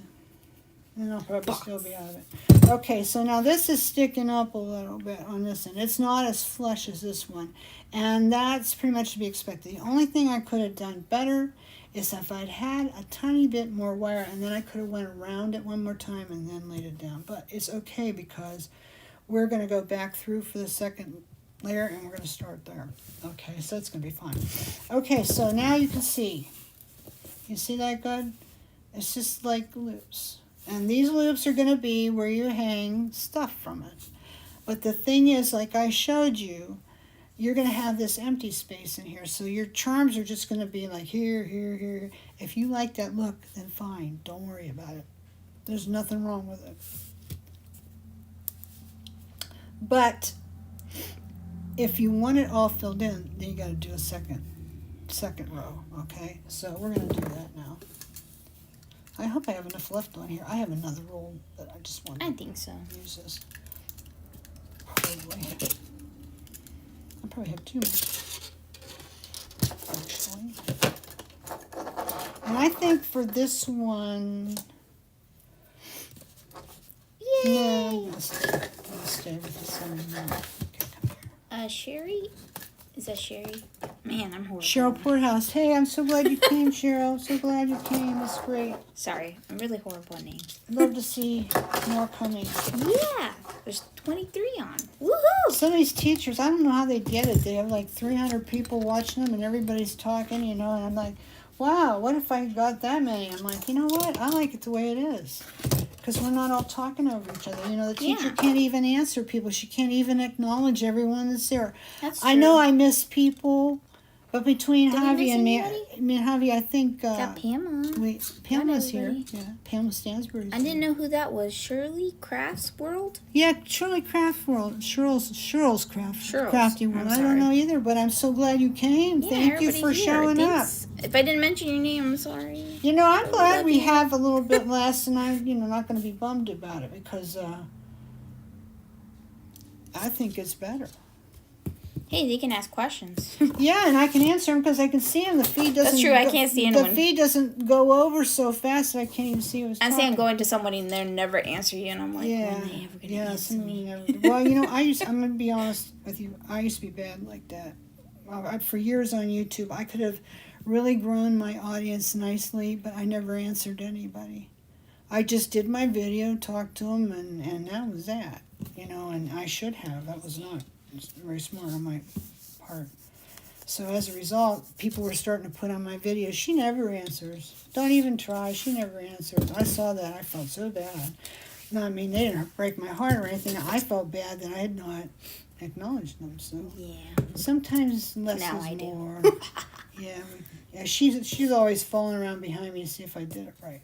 And I'll probably still be out of it. Okay, so now this is sticking up a little bit on this end. It's not as flush as this one. And that's pretty much to be expected. The only thing I could have done better is if I'd had a tiny bit more wire, and then I could have went around it one more time and then laid it down. But it's okay because we're going to go back through for the second layer, and we're going to start there. Okay, so it's going to be fine. Okay, so now you can see. You see that good? It's just like loops. And these loops are going to be where you hang stuff from it. But the thing is, like I showed you, you're going to have this empty space in here. So your charms are just going to be like here, here, here. If you like that look, then fine. Don't worry about it. There's nothing wrong with it. But if you want it all filled in, then you got to do a second row. Okay? So we're going to do that now. I hope I have enough left on here. I have another roll that I just want to think so. use this. Probably. I probably have too much, actually. And I think for this one... Yay! No, I'm going to stay with the same one. Okay, come here. Sherry? Is that Sherry? Man, I'm horrible. Cheryl Porthouse. Hey, I'm so glad you came, Cheryl. So glad you came. It's great. Sorry, I'm really horrible at names. I'd love to see more coming. Yeah, there's 23 on. Woohoo! Some of these teachers, I don't know how they get it. They have like 300 people watching them and everybody's talking, you know, and I'm like, wow, what if I got that many? I'm like, you know what? I like it the way it is. Because we're not all talking over each other. You know, the teacher can't even answer people. She can't even acknowledge everyone that's there. That's true. I know I miss people, but between Did we Javi miss and me, anybody? Javi, I think... Got Pamela. Wait, Pamela's here. everybody. Yeah, Pamela Stansbury's I didn't know who that was. Shirley Crafts World? Yeah, Shirley Craft World. Cheryl's Crafty World. I'm I sorry. don't know either, but I'm so glad you came. Yeah, Thank you for everybody here. showing up. Thanks. If I didn't mention your name, I'm sorry. You know, I'm glad love we you. have a little bit less, and I'm, not going to be bummed about it because I think it's better. Hey, they can ask questions. Yeah, and I can answer them because I can see them. The feed doesn't. That's true, I can't see anyone. The feed doesn't go over so fast that I can't even see who's I'm talking. saying going to somebody and they'll never answer you, and I'm like, Yeah, when are they ever going to yeah. answer me? Never, well, I'm going to be honest with you. I used to be bad like that. For years on YouTube, I could have really grown my audience nicely, but I never answered anybody. I just did my video, talked to them, and that was that. And I should have. That was not very smart on my part. So as a result, people were starting to put on my videos, she never answers. Don't even try. She never answers. I saw that. I felt so bad. No, I mean, they didn't break my heart or anything. I felt bad that I had not acknowledged them. So Yeah. sometimes less Now is I do. more. Yeah, she's always falling around behind me to see if I did it right.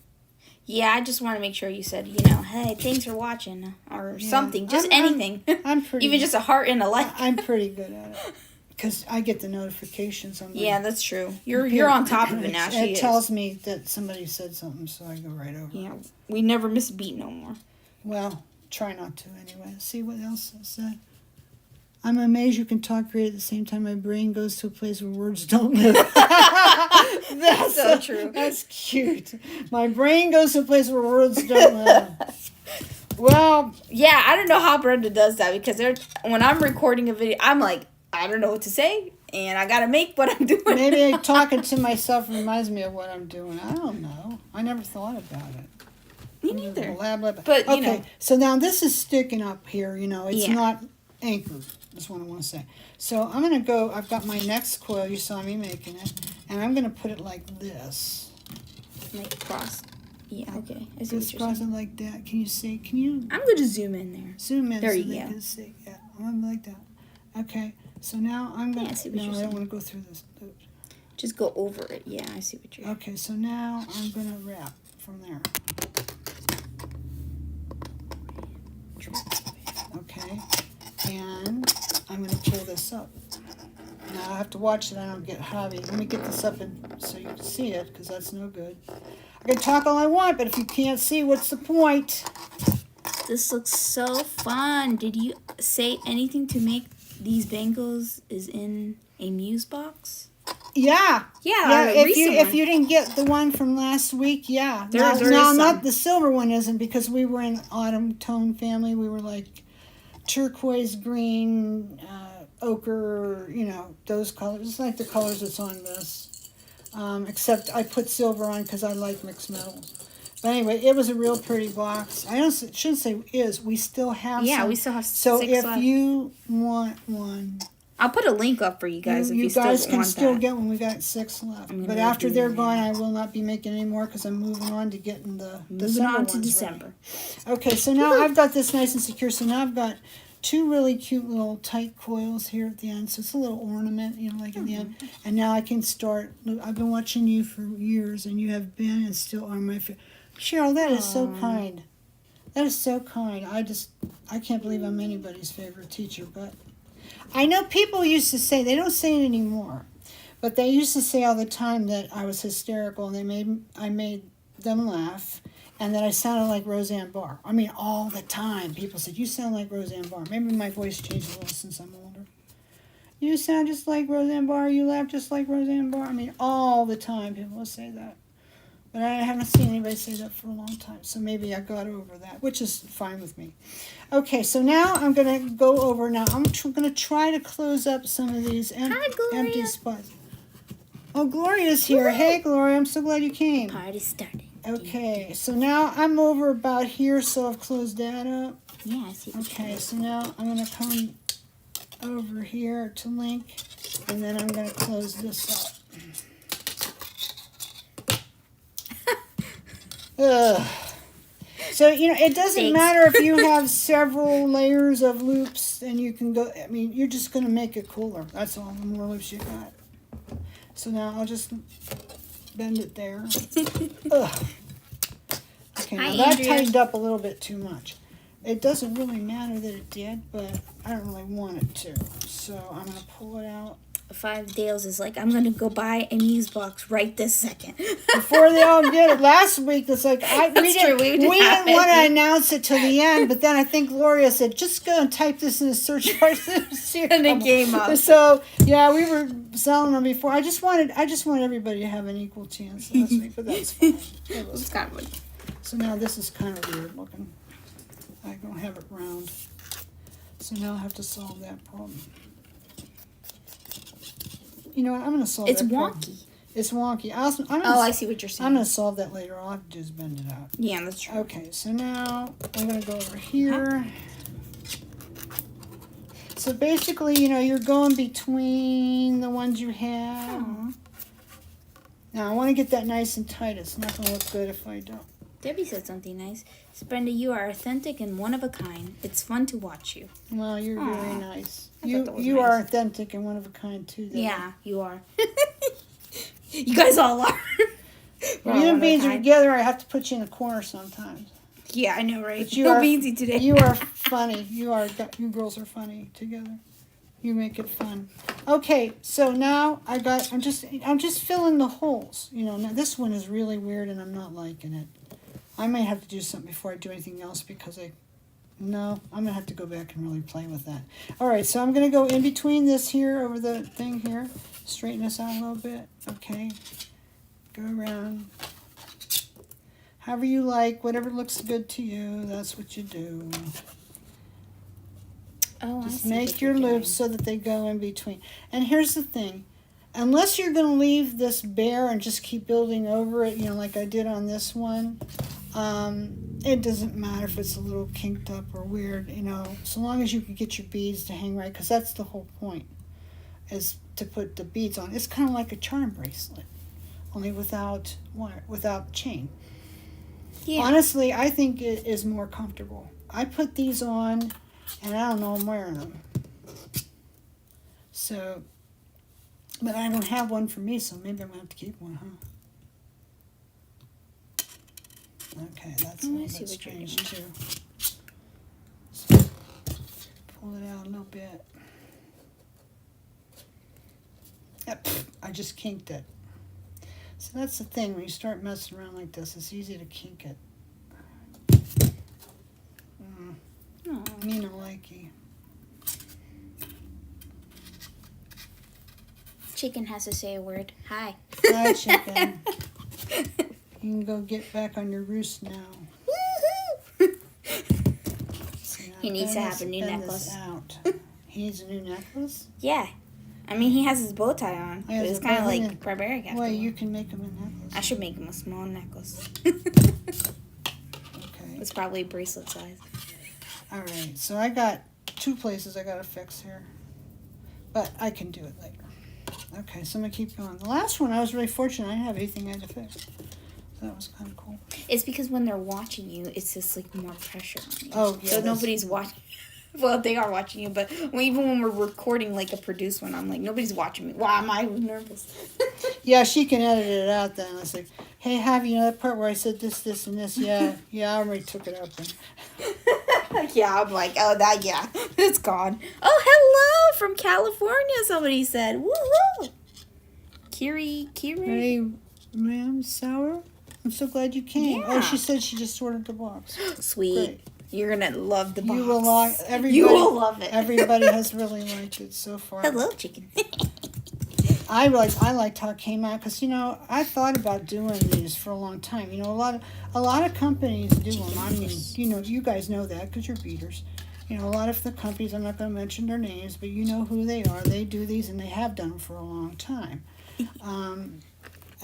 Yeah, I just want to make sure you said, hey, thanks for watching, or something, just anything. I'm pretty. Even just a heart and a like. I'm pretty good at it because I get the notifications on my. Yeah, that's true. You're on top of it now. It tells me that somebody said something, so I go right over. Yeah, we never miss a beat no more. Well, try not to anyway. See what else it said. I'm amazed you can talk great at the same time. My brain goes to a place where words don't live. That's so true. That's cute. My brain goes to a place where words don't live. Well, yeah, I don't know how Brenda does that because when I'm recording a video, I'm like, I don't know what to say, and I gotta make what I'm doing. Maybe talking to myself reminds me of what I'm doing. I don't know. I never thought about it. Me neither. Blah, blah, blah. But, okay, so now this is sticking up here, it's Yeah. not anchored. That's what I want to say. So I'm going to go, I've got my next coil, you saw me making it, and I'm going to put it like this. Like cross. Yeah, okay. I see Just what you're cross saying. it like that. Can you see? Can you I'm going to zoom in there. zoom in There so you they go. can see? Yeah, I'm like that. Okay, so now I'm going Yeah, I to, see what no, you're I don't saying. want to go through this. Just go over it. Yeah, I see what you're Okay, so now I'm going to wrap from there. Okay, and I'm going to pull this up. Now I have to watch that I don't get Javi. Let me get this up so you can see it, because that's no good. I can talk all I want, but if you can't see, what's the point? This looks so fun. Did you say anything to make these bangles is in a Muse box. Yeah. Yeah, If you didn't get the one from last week, yeah. There is not some. the silver one isn't, because we were in autumn tone family. We were like turquoise, green, ochre, those colors. It's like the colors that's on this. Except I put silver on because I like mixed metals. But anyway, it was a real pretty box. Shouldn't say is. We still have some. Yeah, we still have So 6 if left. you want one, I'll put a link up for you guys if you still guys can want still that. get one. We got 6 left. I'm But gonna after do they're that. gone, I will not be making any more because I'm moving on to getting the Moving December on to ones December. ready. Okay, so now I've got this nice and secure. So now I've got 2 really cute little tight coils here at the end. So it's a little ornament, like at the end. And now I can start. Look, I've been watching you for years, and you have been and still are my favorite. Cheryl, that is so kind. That is so kind. I can't believe I'm anybody's favorite teacher, but I know people used to say, they don't say it anymore, but they used to say all the time that I was hysterical and I made them laugh, and that I sounded like Roseanne Barr. I mean, all the time people said, you sound like Roseanne Barr. Maybe my voice changed a little since I'm older. You sound just like Roseanne Barr, you laugh just like Roseanne Barr. I mean, all the time people will say that. But I haven't seen anybody say that for a long time, so maybe I got over that, which is fine with me. Okay, so now I'm going to go over now. I'm going to try to close up some of these empty spots. Oh, Gloria's here. Woo-hoo. Hey, Gloria, I'm so glad you came. Party starting. Okay, so now I'm over about here, so I've closed that up. Yeah, I see. Okay, so now I'm going to come over here to link, and then I'm going to close this up. Ugh. So, it doesn't Thanks. matter if you have several layers of loops, and you can go, you're just going to make it cooler. That's all, the more loops you got. So now I'll just bend it there. Ugh. Okay, now that tightened up a little bit too much. It doesn't really matter that it did, but I don't really want it to. So I'm going to pull it out. 5 Dales is like, I'm going to go buy a Muse box right this second. Before they all get it. Last week, it's like, we didn't want to announce it till the end, but then I think Gloria said, just go and type this in the search bar. And it came up. So, yeah, we were selling them before. I just want everybody to have an equal chance last week, but that's fine. It was kind of So now this is kind of weird looking. I don't have it round. So now I'll have to solve that problem. You know what? I'm going to solve It's that wonky. problem. It's wonky. I see what you're saying. I'm going to solve that later. All I have to do is bend it out. Yeah, that's true. Okay, so now I'm going to go over here. So basically, you're going between the ones you have. Aww. Now, I want to get that nice and tight. It's not going to look good if I don't. Debbie said something nice. Brenda, you are authentic and one of a kind. It's fun to watch you. Well, you're Aww. very nice. I thought that was You nice. are authentic and one of a kind, too. Though. Yeah, you are. You guys all are. When you and Beans are together, I have to put you in a corner sometimes. Yeah, I know, right? But you No are Beansy today. You are funny. You girls are funny together. You make it fun. Okay, so now I'm just filling the holes. Now this one is really weird and I'm not liking it. I may have to do something before I do anything else because I'm gonna have to go back and really play with that. All right, so I'm gonna go in between this here over the thing here, straighten this out a little bit. Okay, go around. However you like, whatever looks good to you, that's what you do. Oh, Just I see make what your you're doing. loops so that they go in between. And here's the thing. Unless you're going to leave this bare and just keep building over it, like I did on this one, it doesn't matter if it's a little kinked up or weird, so long as you can get your beads to hang right, because that's the whole point, is to put the beads on. It's kind of like a charm bracelet, only without wire, without chain. Yeah. Honestly, I think it is more comfortable. I put these on, and I don't know I'm wearing them. So, but I don't have one for me, so maybe I'm going to have to keep one, huh? Okay, that's a little bit strange, too. So, pull it out a little bit. Yep, I just kinked it. So that's the thing, when you start messing around like this, it's easy to kink it. Me no likey. Chicken has to say a word. Hi. Hi, chicken. You can go get back on your roost now. Woohoo! See, He needs to have a new bend necklace. this out. He needs a new necklace? Yeah. I mean, he has his bow tie on. Yeah, But it's kind of like barbaric after Well, a you while. can make him a necklace. I should make him a small necklace. Okay. It's probably bracelet size. All right. So I got 2 places I got to fix here. But I can do it later. Okay, so I'm going to keep going. The last one, I was really fortunate. I didn't have anything I had to fix. So that was kind of cool. It's because when they're watching you, it's just like more pressure on you. Oh, yeah. So nobody's watching. Well, they are watching you, but even when we're recording like a produced one, I'm like, nobody's watching me. Why am I nervous? Yeah, she can edit it out then. I was like, hey, Javi, you know that part where I said this, this, and this? Yeah, I already took it out then. Yeah, I'm like, oh, yeah, it's gone. Oh, hello from California, somebody said. Woo-hoo. Kiri. Hey, ma'am, Sour? I'm so glad you came. Yeah. Oh, she said she just ordered the box. Sweet. Great. You're going to love the box. You will like everybody. You will love it. Everybody has really liked it so far. Hello, chicken. I liked how it came out because I thought about doing these for a long time. A lot of companies do them. I mean, you guys know that because you're beaters. A lot of the companies, I'm not going to mention their names, but you know who they are. They do these and they have done them for a long time. And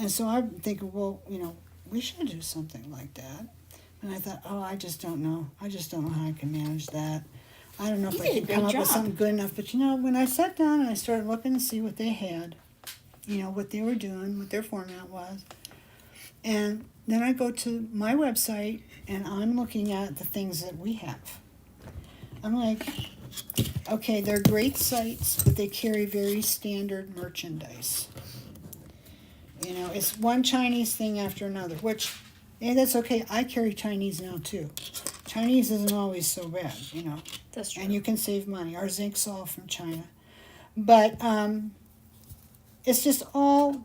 so I'm thinking, well, we should do something like that. And I thought, oh, I just don't know. I just don't know how I can manage that. I don't know if I can come up with something good enough. But, when I sat down and I started looking to see what they had, what they were doing, what their format was. And then I go to my website and I'm looking at the things that we have. I'm like, okay, they're great sites, but they carry very standard merchandise. It's one Chinese thing after another, which, that's okay. I carry Chinese now, too. Chinese isn't always so bad, That's true. And you can save money. Our zinc's all from China. But it's just all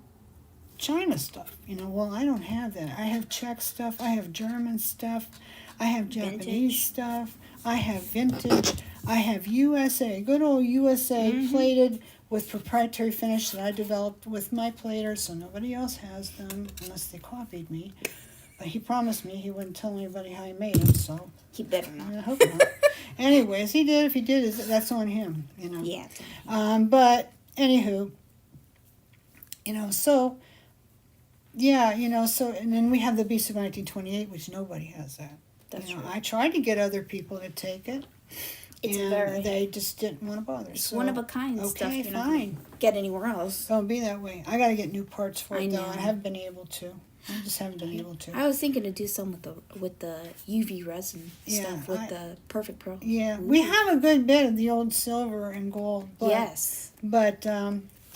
China stuff. Well, I don't have that. I have Czech stuff. I have German stuff. I have Japanese stuff. I have vintage. I have USA, good old USA plated with proprietary finish that I developed with my platers, so nobody else has them unless they copied me. But he promised me he wouldn't tell anybody how he made them, so He better not. I hope not. Anyways, he did. If he did, that's on him. Yeah. But anywho, so yeah, so and then we have the Beast of 1928, which nobody has that. That's true. I tried to get other people to take it. And they just didn't want to bother. It's one of a kind stuff. Okay, You're not fine. gonna get anywhere else. Don't be that way. I got to get new parts for it, though. know. I haven't been able to. I just haven't been able to. I was thinking to do some with the UV resin Yeah, stuff with the Perfect Pearl. Yeah, we have a good bit of the old silver and gold. But, Yes. But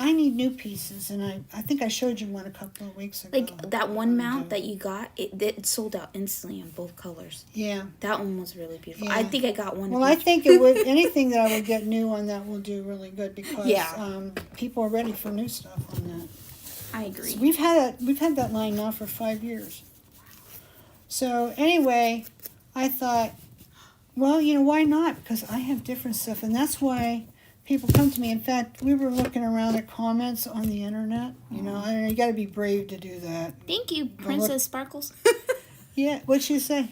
I need new pieces, and I think I showed you one a couple of weeks ago. Like that one mount that you got, it sold out instantly in both colors. Yeah. That one was really beautiful. Yeah. I think I got one. Well, I think it would. Anything that I would get new on that will do really good because people are ready for new stuff on that. I agree. So we've had that line now for 5 years. So anyway, I thought, well, why not? Because I have different stuff, and that's why people come to me. In fact, we were looking around at comments on the internet. You got to be brave to do that. Thank you, Princess Sparkles. Yeah, what'd she say?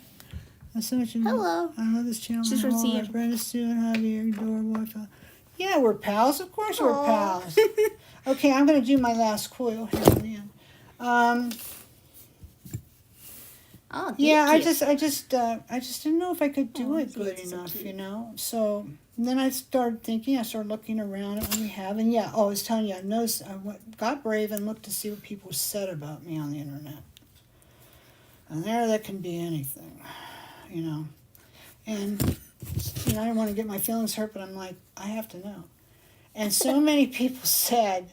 Hello. I love this channel. She's from Seattle. Brenda, Sue, and Javier, adorable. Yeah, we're pals. Of course we're pals. Okay, I'm going to do my last coil here at the end. Oh, thank Yeah, you. I just didn't know if I could do it good it's so enough, cute. So then I started thinking. I started looking around at what we have, and I was telling you, I noticed. Got brave and looked to see what people said about me on the internet. And there can be anything, And I don't want to get my feelings hurt, but I'm like, I have to know. And so many people said,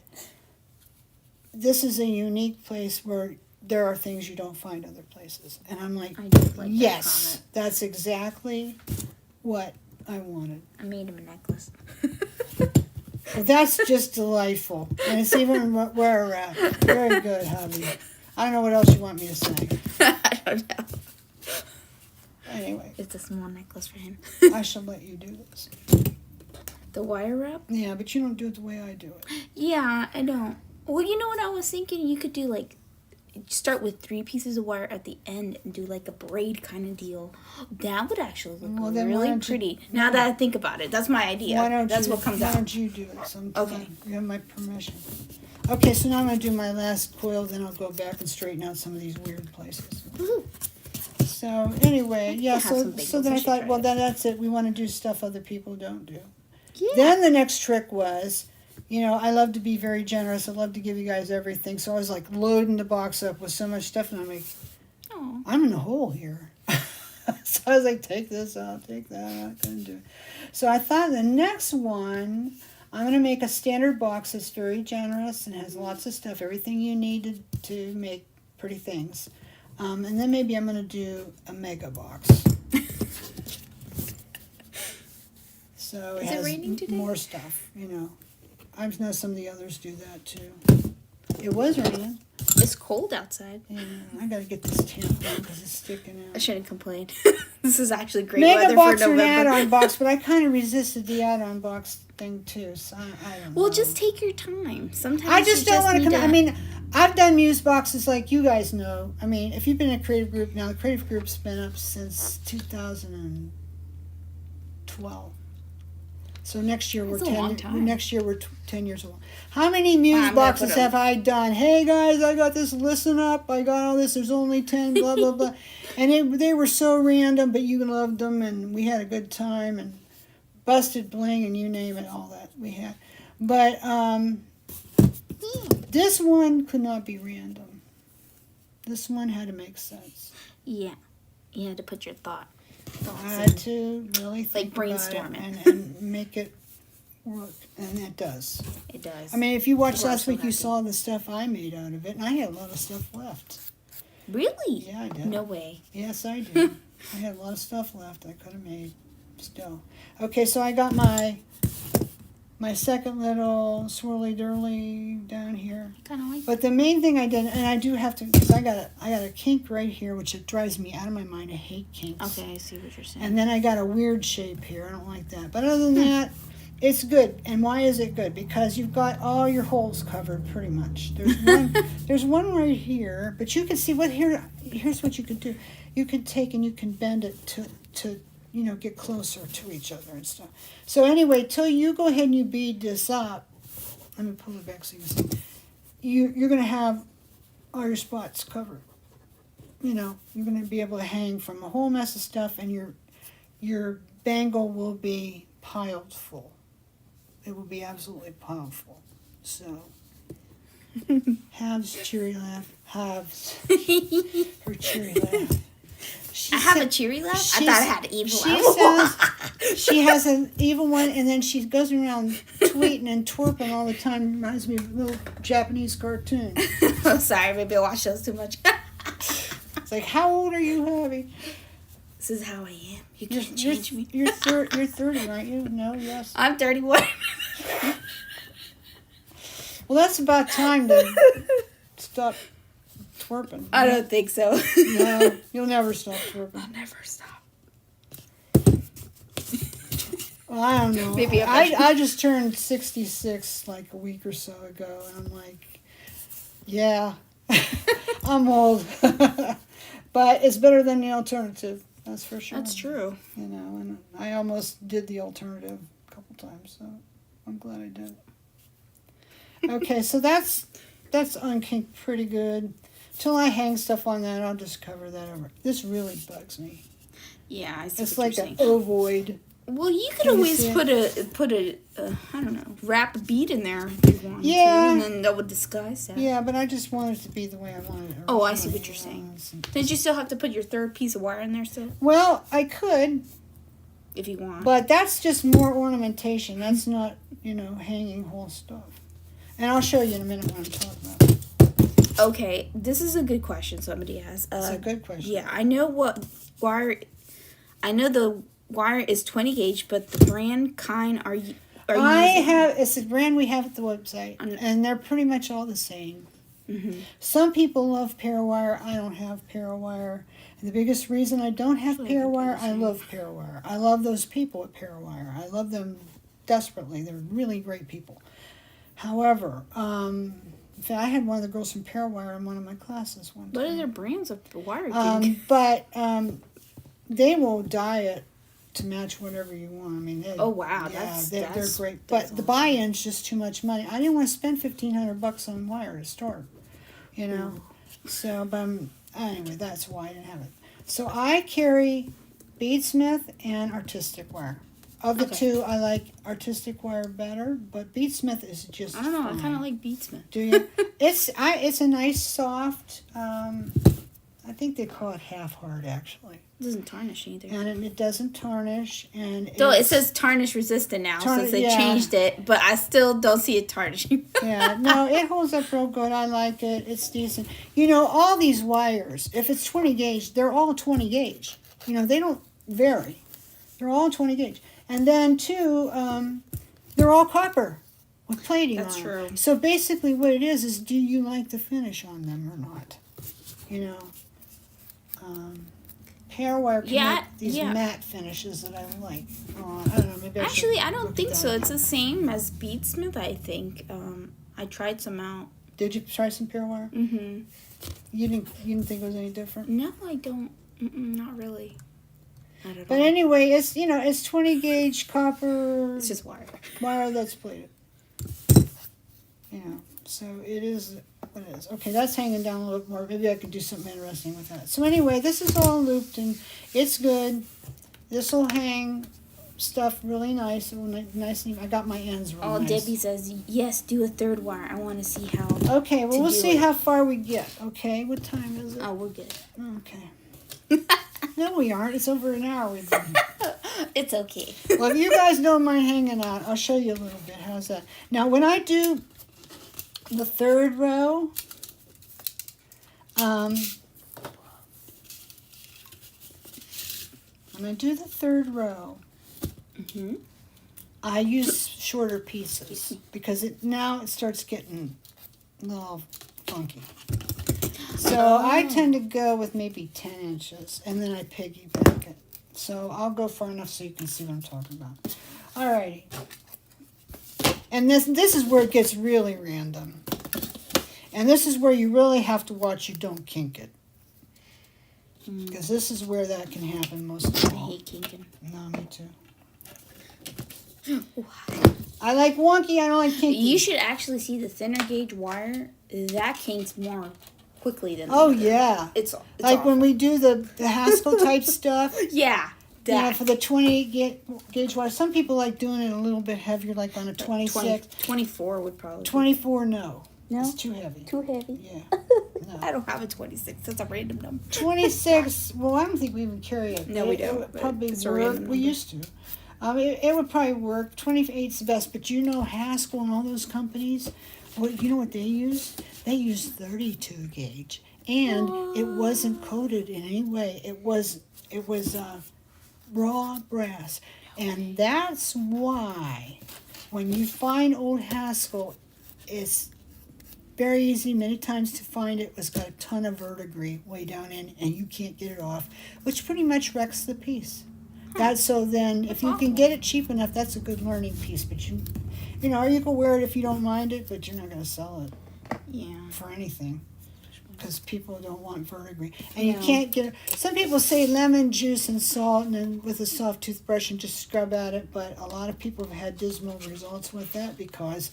this is a unique place where there are things you don't find other places. And I'm like, I did like yes, that comment. that's exactly what I wanted. I made him a necklace. Well, that's just delightful. And it's even where we're at. Very good, hubby. I don't know what else you want me to say. I don't know. Anyway, It's a small necklace for him. I shall let you do this. The wire wrap? Yeah, but you don't do it the way I do it. Yeah, I don't. Well, you know what I was thinking? You could do like, start with 3 pieces of wire at the end and do like a braid kind of deal. That would actually look Well, then why really don't you- pretty. Now that I think about it, that's my idea. That's what comes Why out. don't you do it sometime? Okay. You have my permission. Okay, so now I'm going to do my last coil, then I'll go back and straighten out some of these weird places. Woohoo. So anyway, yeah, have so some bagels. then I I should thought, try well, it. then that's it. We want to do stuff other people don't do. Yeah. Then the next trick was, you know, I love to be very generous. I love to give you guys everything. So I was like loading the box up with so much stuff, and I'm like, Aw. I'm in a hole here. So I was like, take this out, take that out. I couldn't do it. So I thought the next one, I'm going to make a standard box that's very generous and has lots of stuff, everything you need to make pretty things. And then maybe I'm going to do a mega box. So Is it has raining today? more stuff, you know. I know some of the others do that too. It was raining. It's cold outside. Yeah, I got to get this tent down because it's sticking I out. shouldn't complain. This is actually great Mega weather box for or an November. add-on box, but I kind of resisted the add-on box thing too. So I don't know. Well, just take your time. Sometimes I just you don't want to need come. I mean, I've done muse boxes like you guys know. I mean, if you've been in a creative group now, the creative group's been up since 2012. So next year we're That's a long 10. time. Next year we're 10 years old. How many muse I'm gonna boxes put 'em- have I done? Hey guys, I got this. Listen up, I got all this. There's only 10. Blah blah blah. And they were so random, but you loved them, and we had a good time, and busted bling, and you name it, all that we had. But this one could not be random. This one had to make sense. Yeah. You had to put your thoughts I in. had to really think Like about brainstorm it it. and make it work, and it does. It does. I mean, if you watched People are last so week, you happy. saw the stuff I made out of it, and I had a lot of stuff left. Really? Yeah, I did. No way. Yes, I did. I had a lot of stuff left I could have made still. Okay, so I got my second little swirly dirly down here. Kind of like. But the main thing I did, and I do have to, because I got a kink right here, which it drives me out of my mind. I hate kinks. Okay, I see what you're saying. And then I got a weird shape here. I don't like that. But other than that, it's good. And why is it good? Because you've got all your holes covered pretty much. There's one right here, but you can see here's what you could do. You could take and you can bend it to get closer to each other and stuff. So anyway, till you go ahead and you bead this up, let me pull it back so you can see. You're going to have all your spots covered. You know, you're going to be able to hang from a whole mess of stuff, and your bangle will be piled full. It will be absolutely piled full. So, halves cheery laugh, halves her cheery laugh. I have a cheery laugh? I she's- thought I had an evil she laugh. says she has an evil one, and then she goes around tweeting and twerping all the time. Reminds me of a little Japanese cartoon. I'm sorry, maybe I watch those too much. It's like, how old are you, Abby? This is how I am. You You're, can't change me. you're 30, aren't you? No, yes. I'm 31. Well, that's about time to stop twerping. I don't think so. No, you'll never stop twerping. I'll never stop. Well, I don't know. Maybe I just turned 66 like a week or so ago, and I'm like, yeah, I'm old. But it's better than the alternative, that's for sure. That's true. You know, and I almost did the alternative a couple times, so I'm glad I did. Okay, so that's unkinked pretty good. Till I hang stuff on that, I'll just cover that over. This really bugs me. Yeah, I see It's what like you're an saying. ovoid. Well, you could Can you always see put a I don't know, wrap a bead in there if you want Yeah. to, and then that would disguise that. Yeah, but I just want it to be the way I want it. Oh, I see what you're saying. Did you still have to put your third piece of wire in there still, Well, I could, if you want? but that's just more ornamentation. That's not, hanging whole stuff. And I'll show you in a minute what I'm talking about. Okay, this is a good question somebody asked. It's a good question. Yeah, I know what wire. I know the wire is 20 gauge, but the brand kind are you using? It's a brand we have at the website, and they're pretty much all the same. Mm-hmm. Some people love Parawire. I don't have Parawire. And the biggest reason I don't have Actually, I think Parawire, they're I the love Parawire. I love those people at Parawire. I love them desperately. They're really great people. However, in fact, I had one of the girls from Pairwire in one of my classes one time. What are their brands of wire? But they will dye it to match whatever you want. I mean, oh wow, yeah, that's they're great. But the buy-in's just too much money. I didn't want to spend $1,500 on wire to start. You know, so but anyway, that's why I didn't have it. So I carry beadsmith and artistic wire. Of the two, I like artistic wire better, but beadsmith is just I don't know. fine. I kind of like beadsmith. Do you? It's a nice soft. I think they call it half hard actually. It doesn't tarnish either. And it doesn't tarnish, and so it says tarnish resistant now since they changed it, but I still don't see it tarnishing. Yeah, no, it holds up real good. I like it. It's decent. You know, all these wires, if it's 20 gauge, they're all 20 gauge. You know, they don't vary. They're all 20 gauge. And then, too, they're all copper with plating on them. That's true. So basically what it is do you like the finish on them or not? You know, Pairwire can make these matte finishes that I like. I don't know, maybe I don't think so. It's the same as beadsmith, I think. I tried some out. Did you try some Pairwire? Mm-hmm. You didn't think it was any different? No, I don't. Not really. Not at But all. anyway, it's 20 gauge copper. It's just wire. Wire that's plated. You know, so it is what it is. Okay, that's hanging down a little bit more. Maybe I could do something interesting with that. So anyway, this is all looped and it's good. This will hang stuff really nice. I got my ends real nice. Debbie says, yes, do a third wire. I want to see how. Okay, well, we'll see how far we get. Okay, what time is it? Oh, we're good. Okay. No, we aren't. It's over an hour we've been. It's okay. Well, if you guys don't mind hanging out, I'll show you a little bit. How's that? Now, when I do the third row, I use shorter pieces because now it starts getting a little funky. So I tend to go with maybe 10 inches, and then I piggyback it. So I'll go far enough so you can see what I'm talking about. Alrighty. And this is where it gets really random. And this is where you really have to watch you don't kink it. Because this is where that can happen most of all. I hate kinking. No, me too. I like wonky, I don't like kinky. You should actually see the thinner gauge wire. That kinks more quickly than yeah. It's like awful. when we do the Haskell type stuff. Yeah. Yeah, for the 20 gauge wire. Some people like doing it a little bit heavier, like on a 26. 24 would probably 24, no. No? It's too heavy. Too heavy? Yeah. No. I don't have a 26. That's a random number. 26, well, I don't think we even carry it. No, we don't. It would probably It's a work. random We number. used to. It would probably work. 28's the best, but you know Haskell and all those companies, you know what they use? They use 32 gauge. And it wasn't coated in any way. It was raw brass. And that's why when you find old Haskell, it's very easy many times to find it. It's got a ton of verdigris way down in, and you can't get it off, which pretty much wrecks the piece. So then if you can get it cheap enough, that's a good learning piece. But you know, or you can wear it if you don't mind it, but you're not going to sell it for anything. Because people don't want verdigris. And you can't get it. Some people say lemon juice and salt and then with a soft toothbrush and just scrub at it. But a lot of people have had dismal results with that because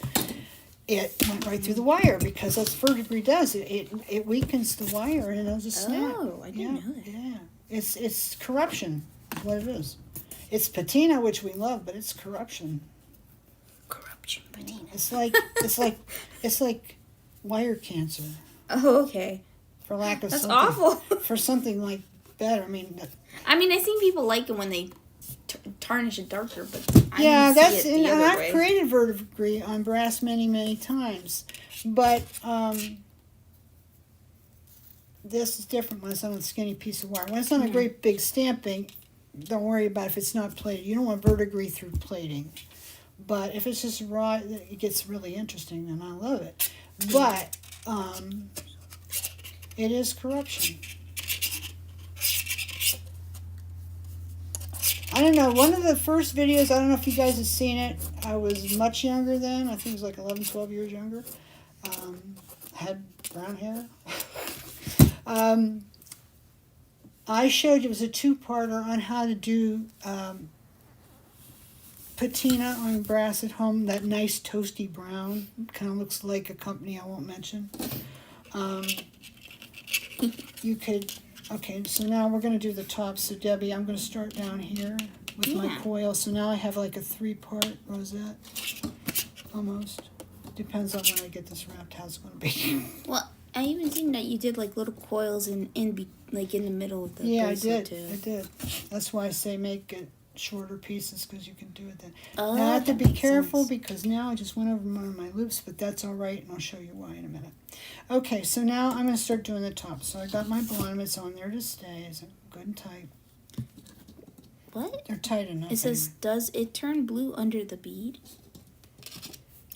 it went right through the wire. Because that's what verdigris does. It weakens the wire and it'll just snap. Oh, I didn't know that. Yeah. It's corruption is what it is. It's patina, which we love, but it's corruption. Corruption patina. It's like wire cancer. Oh, okay. For lack of That's something. awful. For something like better. I mean, I think people like it when they tarnish it darker, but that's see it the and other I've way. created verdigris on brass many times, but this is different when it's on a skinny piece of wire. When it's on a great big stamping, don't worry about if it's not plated. You don't want verdigris through plating, but if it's just raw, it gets really interesting, and I love it. But it is corruption. I don't know. One of the first videos, I don't know if you guys have seen it. I was much younger then. I think it was like 11, 12 years younger. Had brown hair. I showed you, it was a two-parter on how to do patina on brass at home, that nice toasty brown. Kind of looks like a company I won't mention. You could, okay, so now we're going to do the top. So Debbie, I'm going to start down here with my coil. So now I have like a 3-part rosette, almost. Depends on when I get this wrapped, how it's going to be. Well, I even seen that you did like little coils in the middle of the bracelet too. I did. That's why I say make it shorter pieces, because you can do it then. Oh, now I have to be careful sense. because now I just went over one of my loops, but that's all right, and I'll show you why in a minute. Okay, so now I'm going to start doing the top. So I got my bottomets on there to stay. Is it good and tight? What? They're tight enough. It says, anyway. does it turn blue under the bead?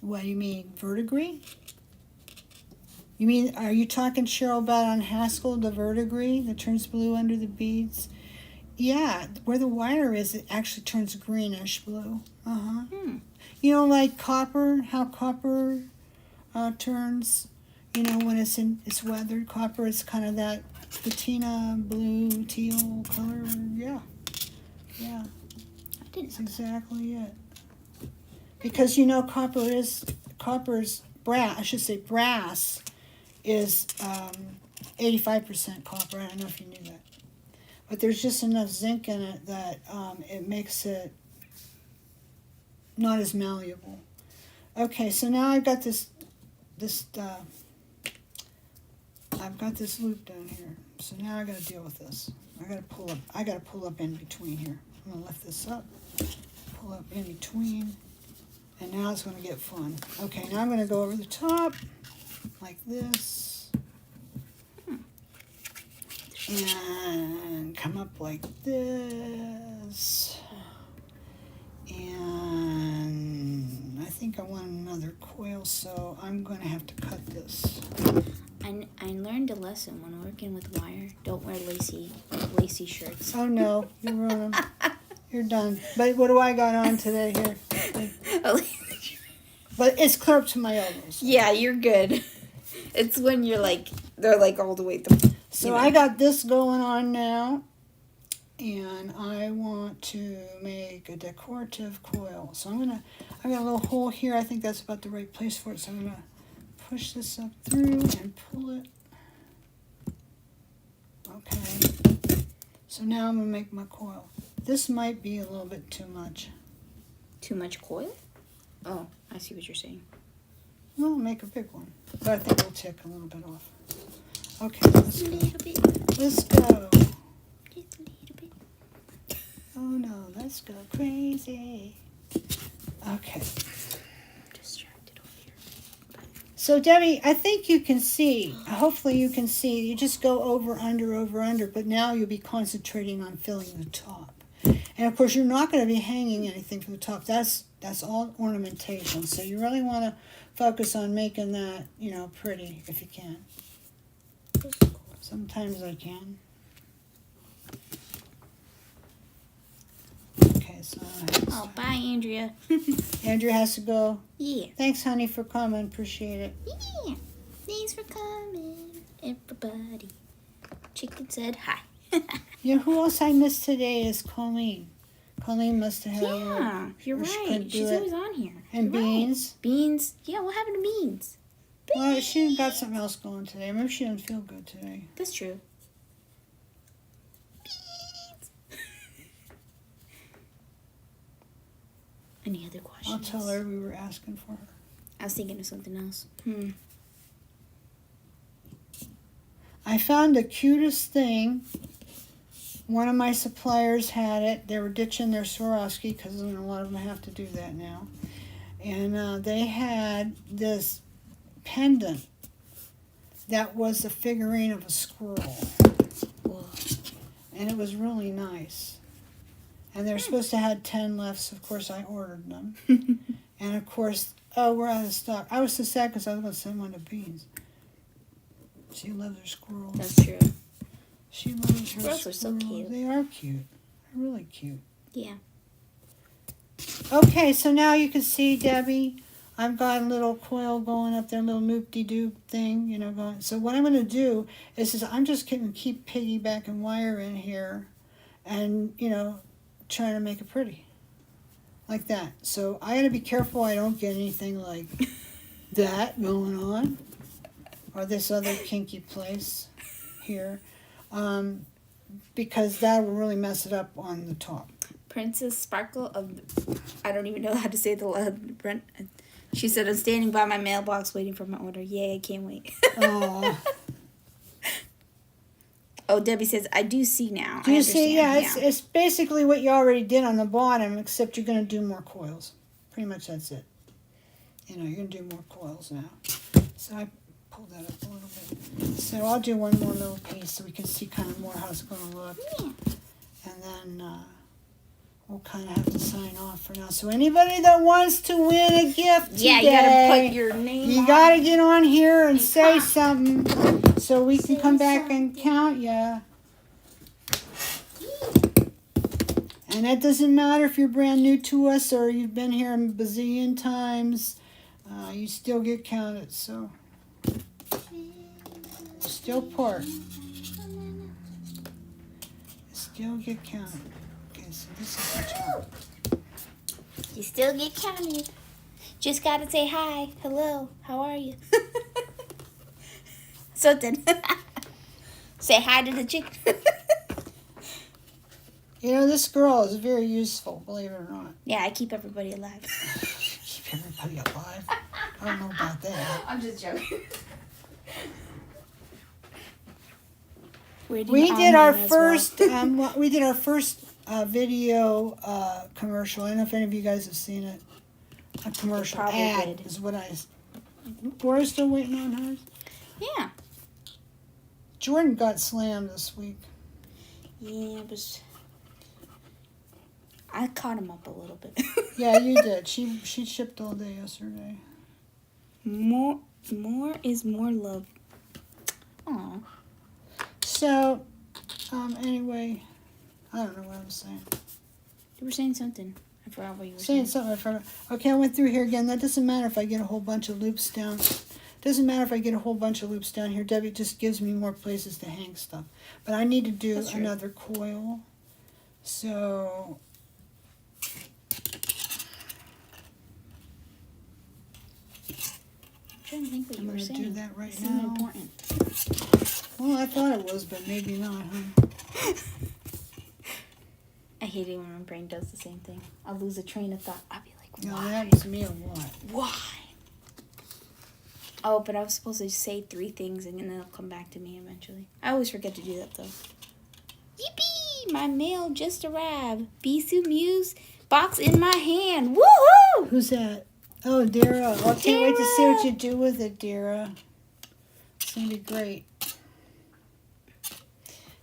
What do you mean, verdigris? You mean, are you talking, Cheryl, about on Haskell, the verdigris that turns blue under the beads? Yeah, where the wire is, it actually turns greenish blue. You know, like copper, how copper turns, you know, when it's weathered. Copper is kind of that patina, blue, teal color. Yeah. I didn't That's exactly it. Because, you know, copper's brass, I should say brass, is 85% copper. I don't know if you knew that. But there's just enough zinc in it that it makes it not as malleable. Okay, so now I've got I've got this loop down here. So now I got to deal with this. I got to pull up in between here. I'm gonna lift this up, pull up in between, and now it's gonna get fun. Okay, now I'm gonna go over the top like this. And come up like this. And I think I want another coil, so I'm going to have to cut this. I learned a lesson when working with wire. Don't wear lacy shirts. Oh no, you ruined them. You're done. But what do I got on today here? But it's clear up to my elbows. Yeah, you're good. It's when they're like all the way through. So I got this going on now, and I want to make a decorative coil. So I got a little hole here. I think that's about the right place for it. So I'm gonna push this up through and pull it. Okay. So now I'm gonna make my coil. This might be a little bit too much. Too much coil? Oh, I see what you're saying. Well, I'll make a big one, but I think it'll tick a little bit off. Okay, let's go. Let's go. Just a little bit. Oh no, let's go crazy. Okay. I'm distracted over here. So Debbie, I think you can see, hopefully you can see, you just go over, under, but now you'll be concentrating on filling the top. And of course you're not going to be hanging anything from the top. That's all ornamentation. So you really want to focus on making that, you know, pretty if you can. Sometimes I can. Okay, so Oh, bye, Andrea. Andrea has to go. Yeah. Thanks, honey, for coming. Appreciate it. Yeah. Thanks for coming, everybody. Chicken said hi. You know who else I missed today is Colleen. Colleen must have had a Yeah, little, you're or she right. couldn't do She's it. always on here. And You're right. Beans. Beans. Yeah, what happened to Beans? Well, she got something else going today. Maybe she didn't feel good today. That's true. Any other questions? I'll tell her we were asking for her. I was thinking of something else. I found the cutest thing. One of my suppliers had it. They were ditching their Swarovski because a lot of them have to do that now. And they had this pendant that was a figurine of a squirrel. Whoa. And it was really nice. And they're supposed to have 10 left, so of course I ordered them. And of course, we're out of stock. I was so sad because I was going to send one to Beans. She loves her squirrels. That's true. She loves her Squirrels are so squirrels. cute. They are cute. They're really cute. Yeah. Okay, so now you can see, Debbie, I've got a little coil going up there, a little loop-de-doop thing, you know, going. So what I'm going to do is I'm just going to keep piggybacking wire in here and, you know, trying to make it pretty. Like that. So I got to be careful I don't get anything like that going on. Or this other kinky place here. Because that will really mess it up on the top. Princess Sparkle of, I don't even know how to say the Brent. She said, I'm standing by my mailbox waiting for my order. Yay, I can't wait. Oh, Debbie says, I do see now. Do you see? Yeah, it's basically what you already did on the bottom, except you're going to do more coils. Pretty much that's it. You know, you're going to do more coils now. So I pulled that up a little bit. So I'll do one more little piece so we can see kind of more how it's going to look. Yeah. And then we'll kind of have to sign off for now. So anybody that wants to win a gift today, you got to put your name you on. got to get on here and say something so we can come back and count you. And that doesn't matter if you're brand new to us or you've been here a bazillion times. You still get counted, so still part. Still get counted. Okay, so this is the top. You still get counted. Just got to say hi. Hello. How are you? Something. Say hi to the chicken. You know, this girl is very useful, believe it or not. Yeah, I keep everybody alive. Keep everybody alive? I don't know about that. I'm just joking. We did our first video commercial. I don't know if any of you guys have seen it. A commercial ad is what we're still waiting on hers. Yeah. Jordan got slammed this week. Yeah, but I caught him up a little bit. Yeah, you did. She shipped all day yesterday. More is more love. Aw. So, anyway, I don't know what I'm saying. You were saying something. I forgot what you were saying. Something. I forgot. Okay, I went through here again. That doesn't matter if I get a whole bunch of loops down. Doesn't matter if I get a whole bunch of loops down here. Debbie just gives me more places to hang stuff. But I need to do another coil. So I'm trying to think what you were saying. I'm going to do that right it now. Important. Well, I thought it was, but maybe not, huh? I hate it when my brain does the same thing. I'll lose a train of thought. I'll be like, No, why? that happens to me a lot. Why? Oh, but I was supposed to say 3 things and then it'll come back to me eventually. I always forget to do that though. Yippee! My mail just arrived. Bisou Muse box in my hand. Woohoo! Who's that? Oh, Dara. I can't wait to see what you do with it, Dara. It's going to be great.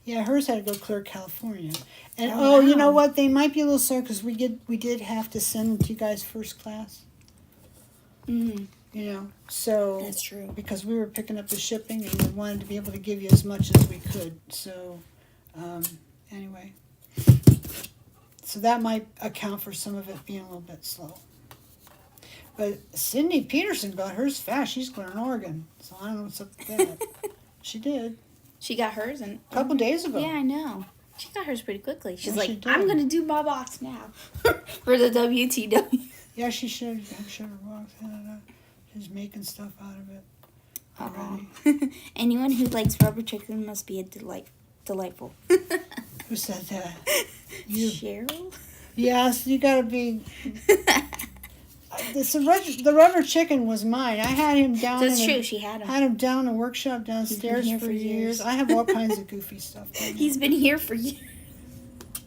Yeah, hers had to go clear California. And wow. You know what? They might be a little sorry because we did have to send them to you guys first class. Mm-hmm. You know, so that's true. Because we were picking up the shipping and we wanted to be able to give you as much as we could. So, anyway. So that might account for some of it being a little bit slow. But Cindy Peterson got hers fast. She's going to Oregon. So I don't know what's up with that. She did. She got hers a couple days ago. Yeah, I know. She got hers pretty quickly. She's Yeah, like, I'm going to do my box now for the WTW. Yeah, she should her box. She's making stuff out of it already. Anyone who likes rubber chicken must be delightful. Who said that? You. Cheryl? Yes, you got to be... The rubber chicken was mine. I had him down. That's true. She had him. Had him down in the workshop downstairs for years. I have all kinds of goofy stuff. He's been here for years.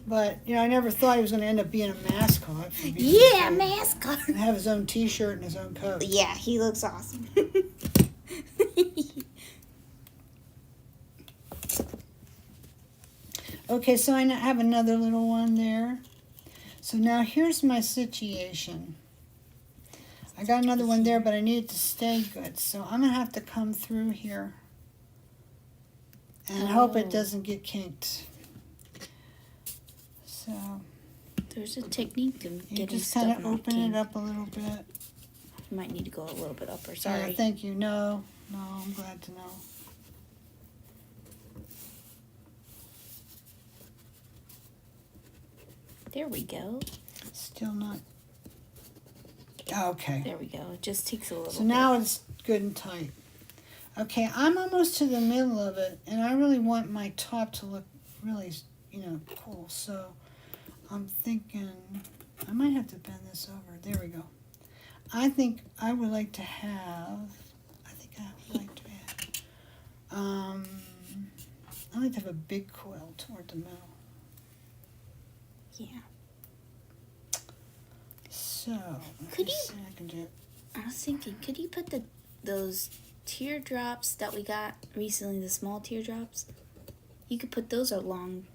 But I never thought he was going to end up being a mascot. Yeah, mascot. And have his own T-shirt and his own coat. Yeah, he looks awesome. Okay, so I have another little one there. So now here's my situation. I got another one there, but I need it to stay good. So I'm going to have to come through here and hope it doesn't get kinked. So There's a technique to You getting just stuff kind of not open kinked. it up a little bit. You might need to go a little bit upper. Sorry. Thank you. No, I'm glad to know. There we go. Still not. Okay. There we go. It just takes a little So bit. now it's good and tight. Okay, I'm almost to the middle of it, and I really want my top to look really, cool. So I'm thinking I might have to bend this over. There we go. I think I would like to have. I like to have a big coil toward the middle. Yeah. So Could you- see what I can do. I was thinking, could you put those teardrops that we got recently, the small teardrops? You could put those along.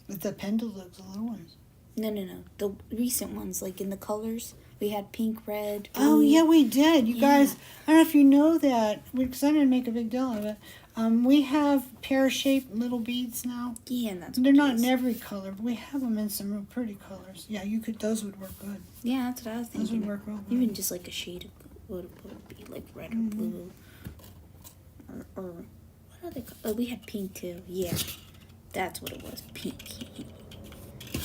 With the pendulums, the little ones. No. The recent ones, like in the colors. We had pink, red, blue. Oh, yeah, we did. You Yeah. guys, I don't know if you know that, because I didn't make a big deal of it. We have pear-shaped little beads now. Yeah, and that's They're what not it in is. every color, but we have them in some real pretty colors. Yeah, those would work good. Yeah, that's what I was Those thinking. would work real good. Even just like a shade of would be like red or blue. Or what other oh, we had pink too. Yeah. That's what it was. Pink.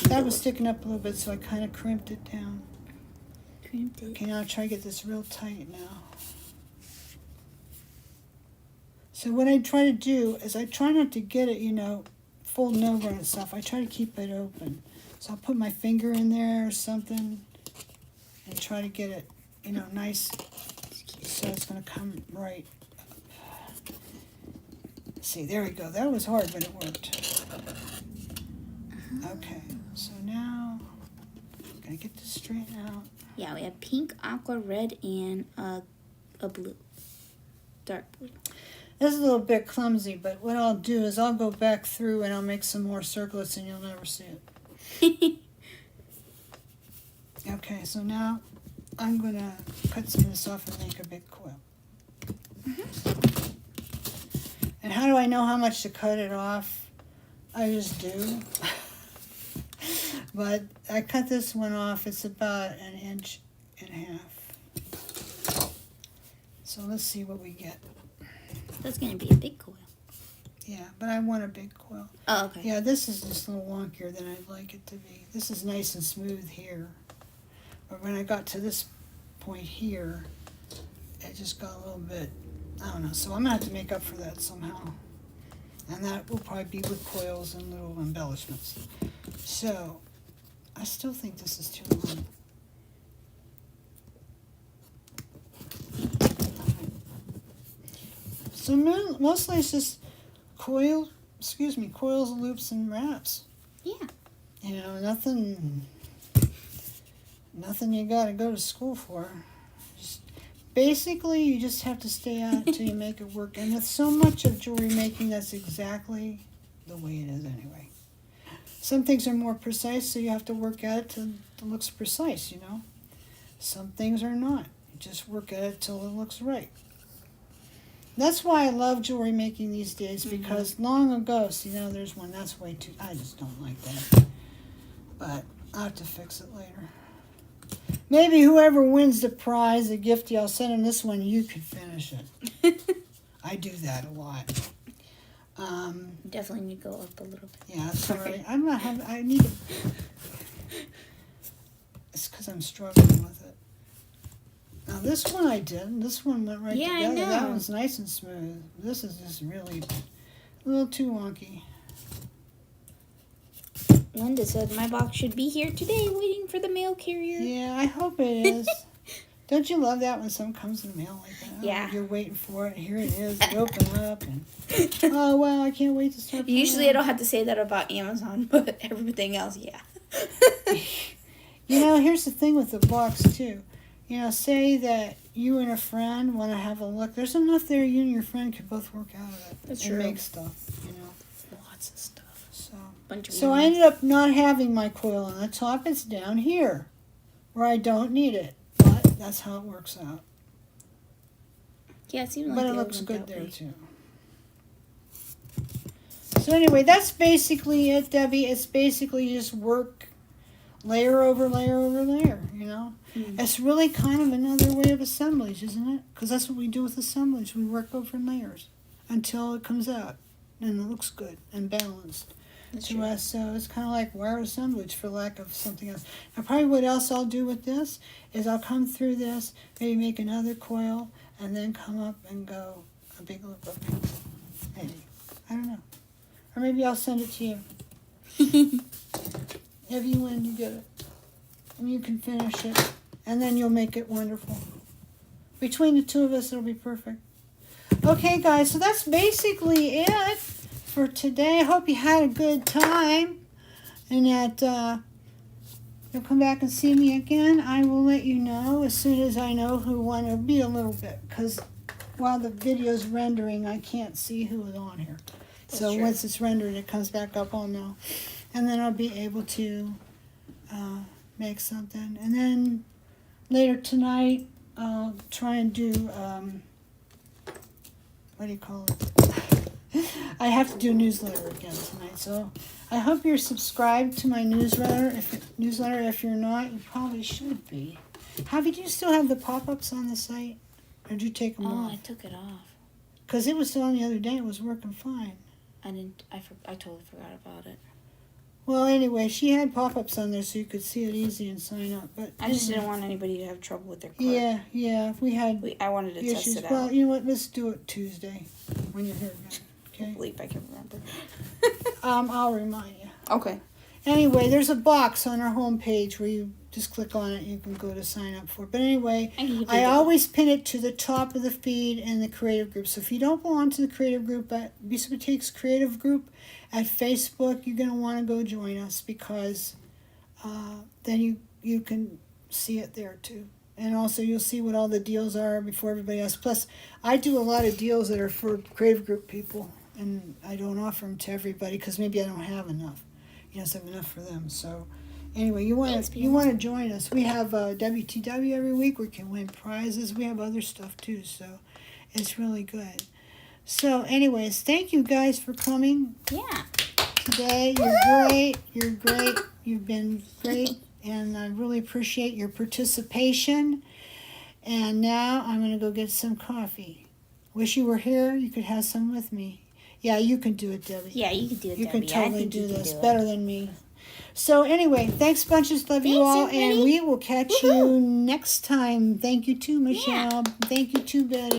That was sticking up a little bit, so I kind of crimped it down. Crimped it. Okay, now I'll try to get this real tight now. So what I try to do is I try not to get it, folding over and stuff. I try to keep it open. So I'll put my finger in there or something and try to get it, nice so it's going to come right up. See, there we go. That was hard, but it worked. Okay, so now I'm going to get this straightened out. Yeah, we have pink, aqua, red, and a blue. Dark blue. This is a little bit clumsy, but what I'll do is I'll go back through and I'll make some more circlets and you'll never see it. Okay, so now I'm going to cut some of this off and make a big coil. And how do I know how much to cut it off? I just do. But I cut this one off. It's about 1.5 inches. So let's see what we get. That's going to be a big coil. Yeah, but I want a big coil. Oh, okay. Yeah, this is just a little wonkier than I'd like it to be. This is nice and smooth here. But when I got to this point here, it just got a little bit, I don't know. So I'm going to have to make up for that somehow. And that will probably be with coils and little embellishments. So, I still think this is too long. So mostly it's just coils, loops, and wraps. Yeah. Nothing you gotta go to school for. Basically, you just have to stay at it until you make it work. And with so much of jewelry making, that's exactly the way it is anyway. Some things are more precise, so you have to work at it till it looks precise, Some things are not. You just work at it till it looks right. That's why I love jewelry making these days, because long ago, there's one that's way too, I just don't like that. But I'll have to fix it later. Maybe whoever wins the prize, the gift, I'll send them this one, you could finish it. I do that a lot. Definitely need to go up a little bit. Yeah, sorry. I need to, it's because I'm struggling with it. Now this one I did. This one went right Yeah, I together. That know. one's nice and smooth. This is just really a little too wonky. Linda said my box should be here today waiting for the mail carrier. Yeah, I hope it is. Don't you love that when something comes in the mail like that? Yeah. You're waiting for it. Here it is. You open it up and, oh, wow, I can't wait to start. Usually I don't have to say that about Amazon, but everything else, yeah. Here's the thing with the box, too. Say that you and a friend want to have a look. There's enough there you and your friend could both work out of it. That's and true. make stuff, Lots of stuff. So, So I ended up not having my coil on the top. It's down here where I don't need it. But that's how it works out. Yeah, it seemed like But it they looks went good that there, way. too. So anyway, that's basically it, Debbie. It's basically just work layer over layer over layer, you know. Mm. It's really kind of another way of assemblage, isn't it? Because that's what we do with assemblage. We work over layers until it comes out and it looks good and balanced to us. So it's kind of like wire assemblage, for lack of something else. Now, probably what else I'll do with this is I'll come through this, maybe make another coil, and then come up and go a big loop of it. Maybe. I don't know. Or maybe I'll send it to you. If you when you get it. And you can finish it. And then you'll make it wonderful. Between the two of us, it'll be perfect. Okay, guys, so that's basically it for today. I hope you had a good time. And that you'll come back and see me again. I will let you know as soon as I know who won. It'll be a little bit. Because while the video's rendering, I can't see who is on here. So once it's rendered, it comes back up, I'll know. And then I'll be able to make something. And then later tonight, I'll try and do, what do you call it? I have to do a newsletter again tonight. So I hope you're subscribed to my newsletter. If you're not, you probably should be. Did you still have the pop-ups on the site? Or did you take them off? Oh, I took it off. Because it was still on the other day. It was working fine. I totally forgot about it. Well, anyway, she had pop-ups on there so you could see it easy and sign up. But I just didn't want anybody to have trouble with their card. Yeah. We had I wanted to issues. test it Well, out. you know what? Let's do it Tuesday when you're here again. Okay. Hopefully if I can remember. I'll remind you. Okay. Anyway, there's a box on our homepage where you just click on it and you can go to sign up for it. But anyway, I always pin it to the top of the feed in the creative group. So if you don't belong to the creative group at Bisa Boutique's creative group at Facebook, you're going to want to go join us because then you can see it there too. And also you'll see what all the deals are before everybody else. Plus, I do a lot of deals that are for creative group people. And I don't offer them to everybody because maybe I don't have enough. You know, so I have enough for them. So anyway, you want to join us. We have WTW every week. We can win prizes. We have other stuff too. So it's really good. So anyways, thank you guys for coming. Yeah. Today, you're great. You're great. You've been great. And I really appreciate your participation. And now I'm going to go get some coffee. Wish you were here. You could have some with me. Yeah, you can do it, Debbie. Yeah, you can do it, You Debbie. can totally do this better than me. So anyway, thanks bunches. Love you all. Everybody. And we will catch you next time. Thank you too, Michelle. Yeah. Thank you too, Betty.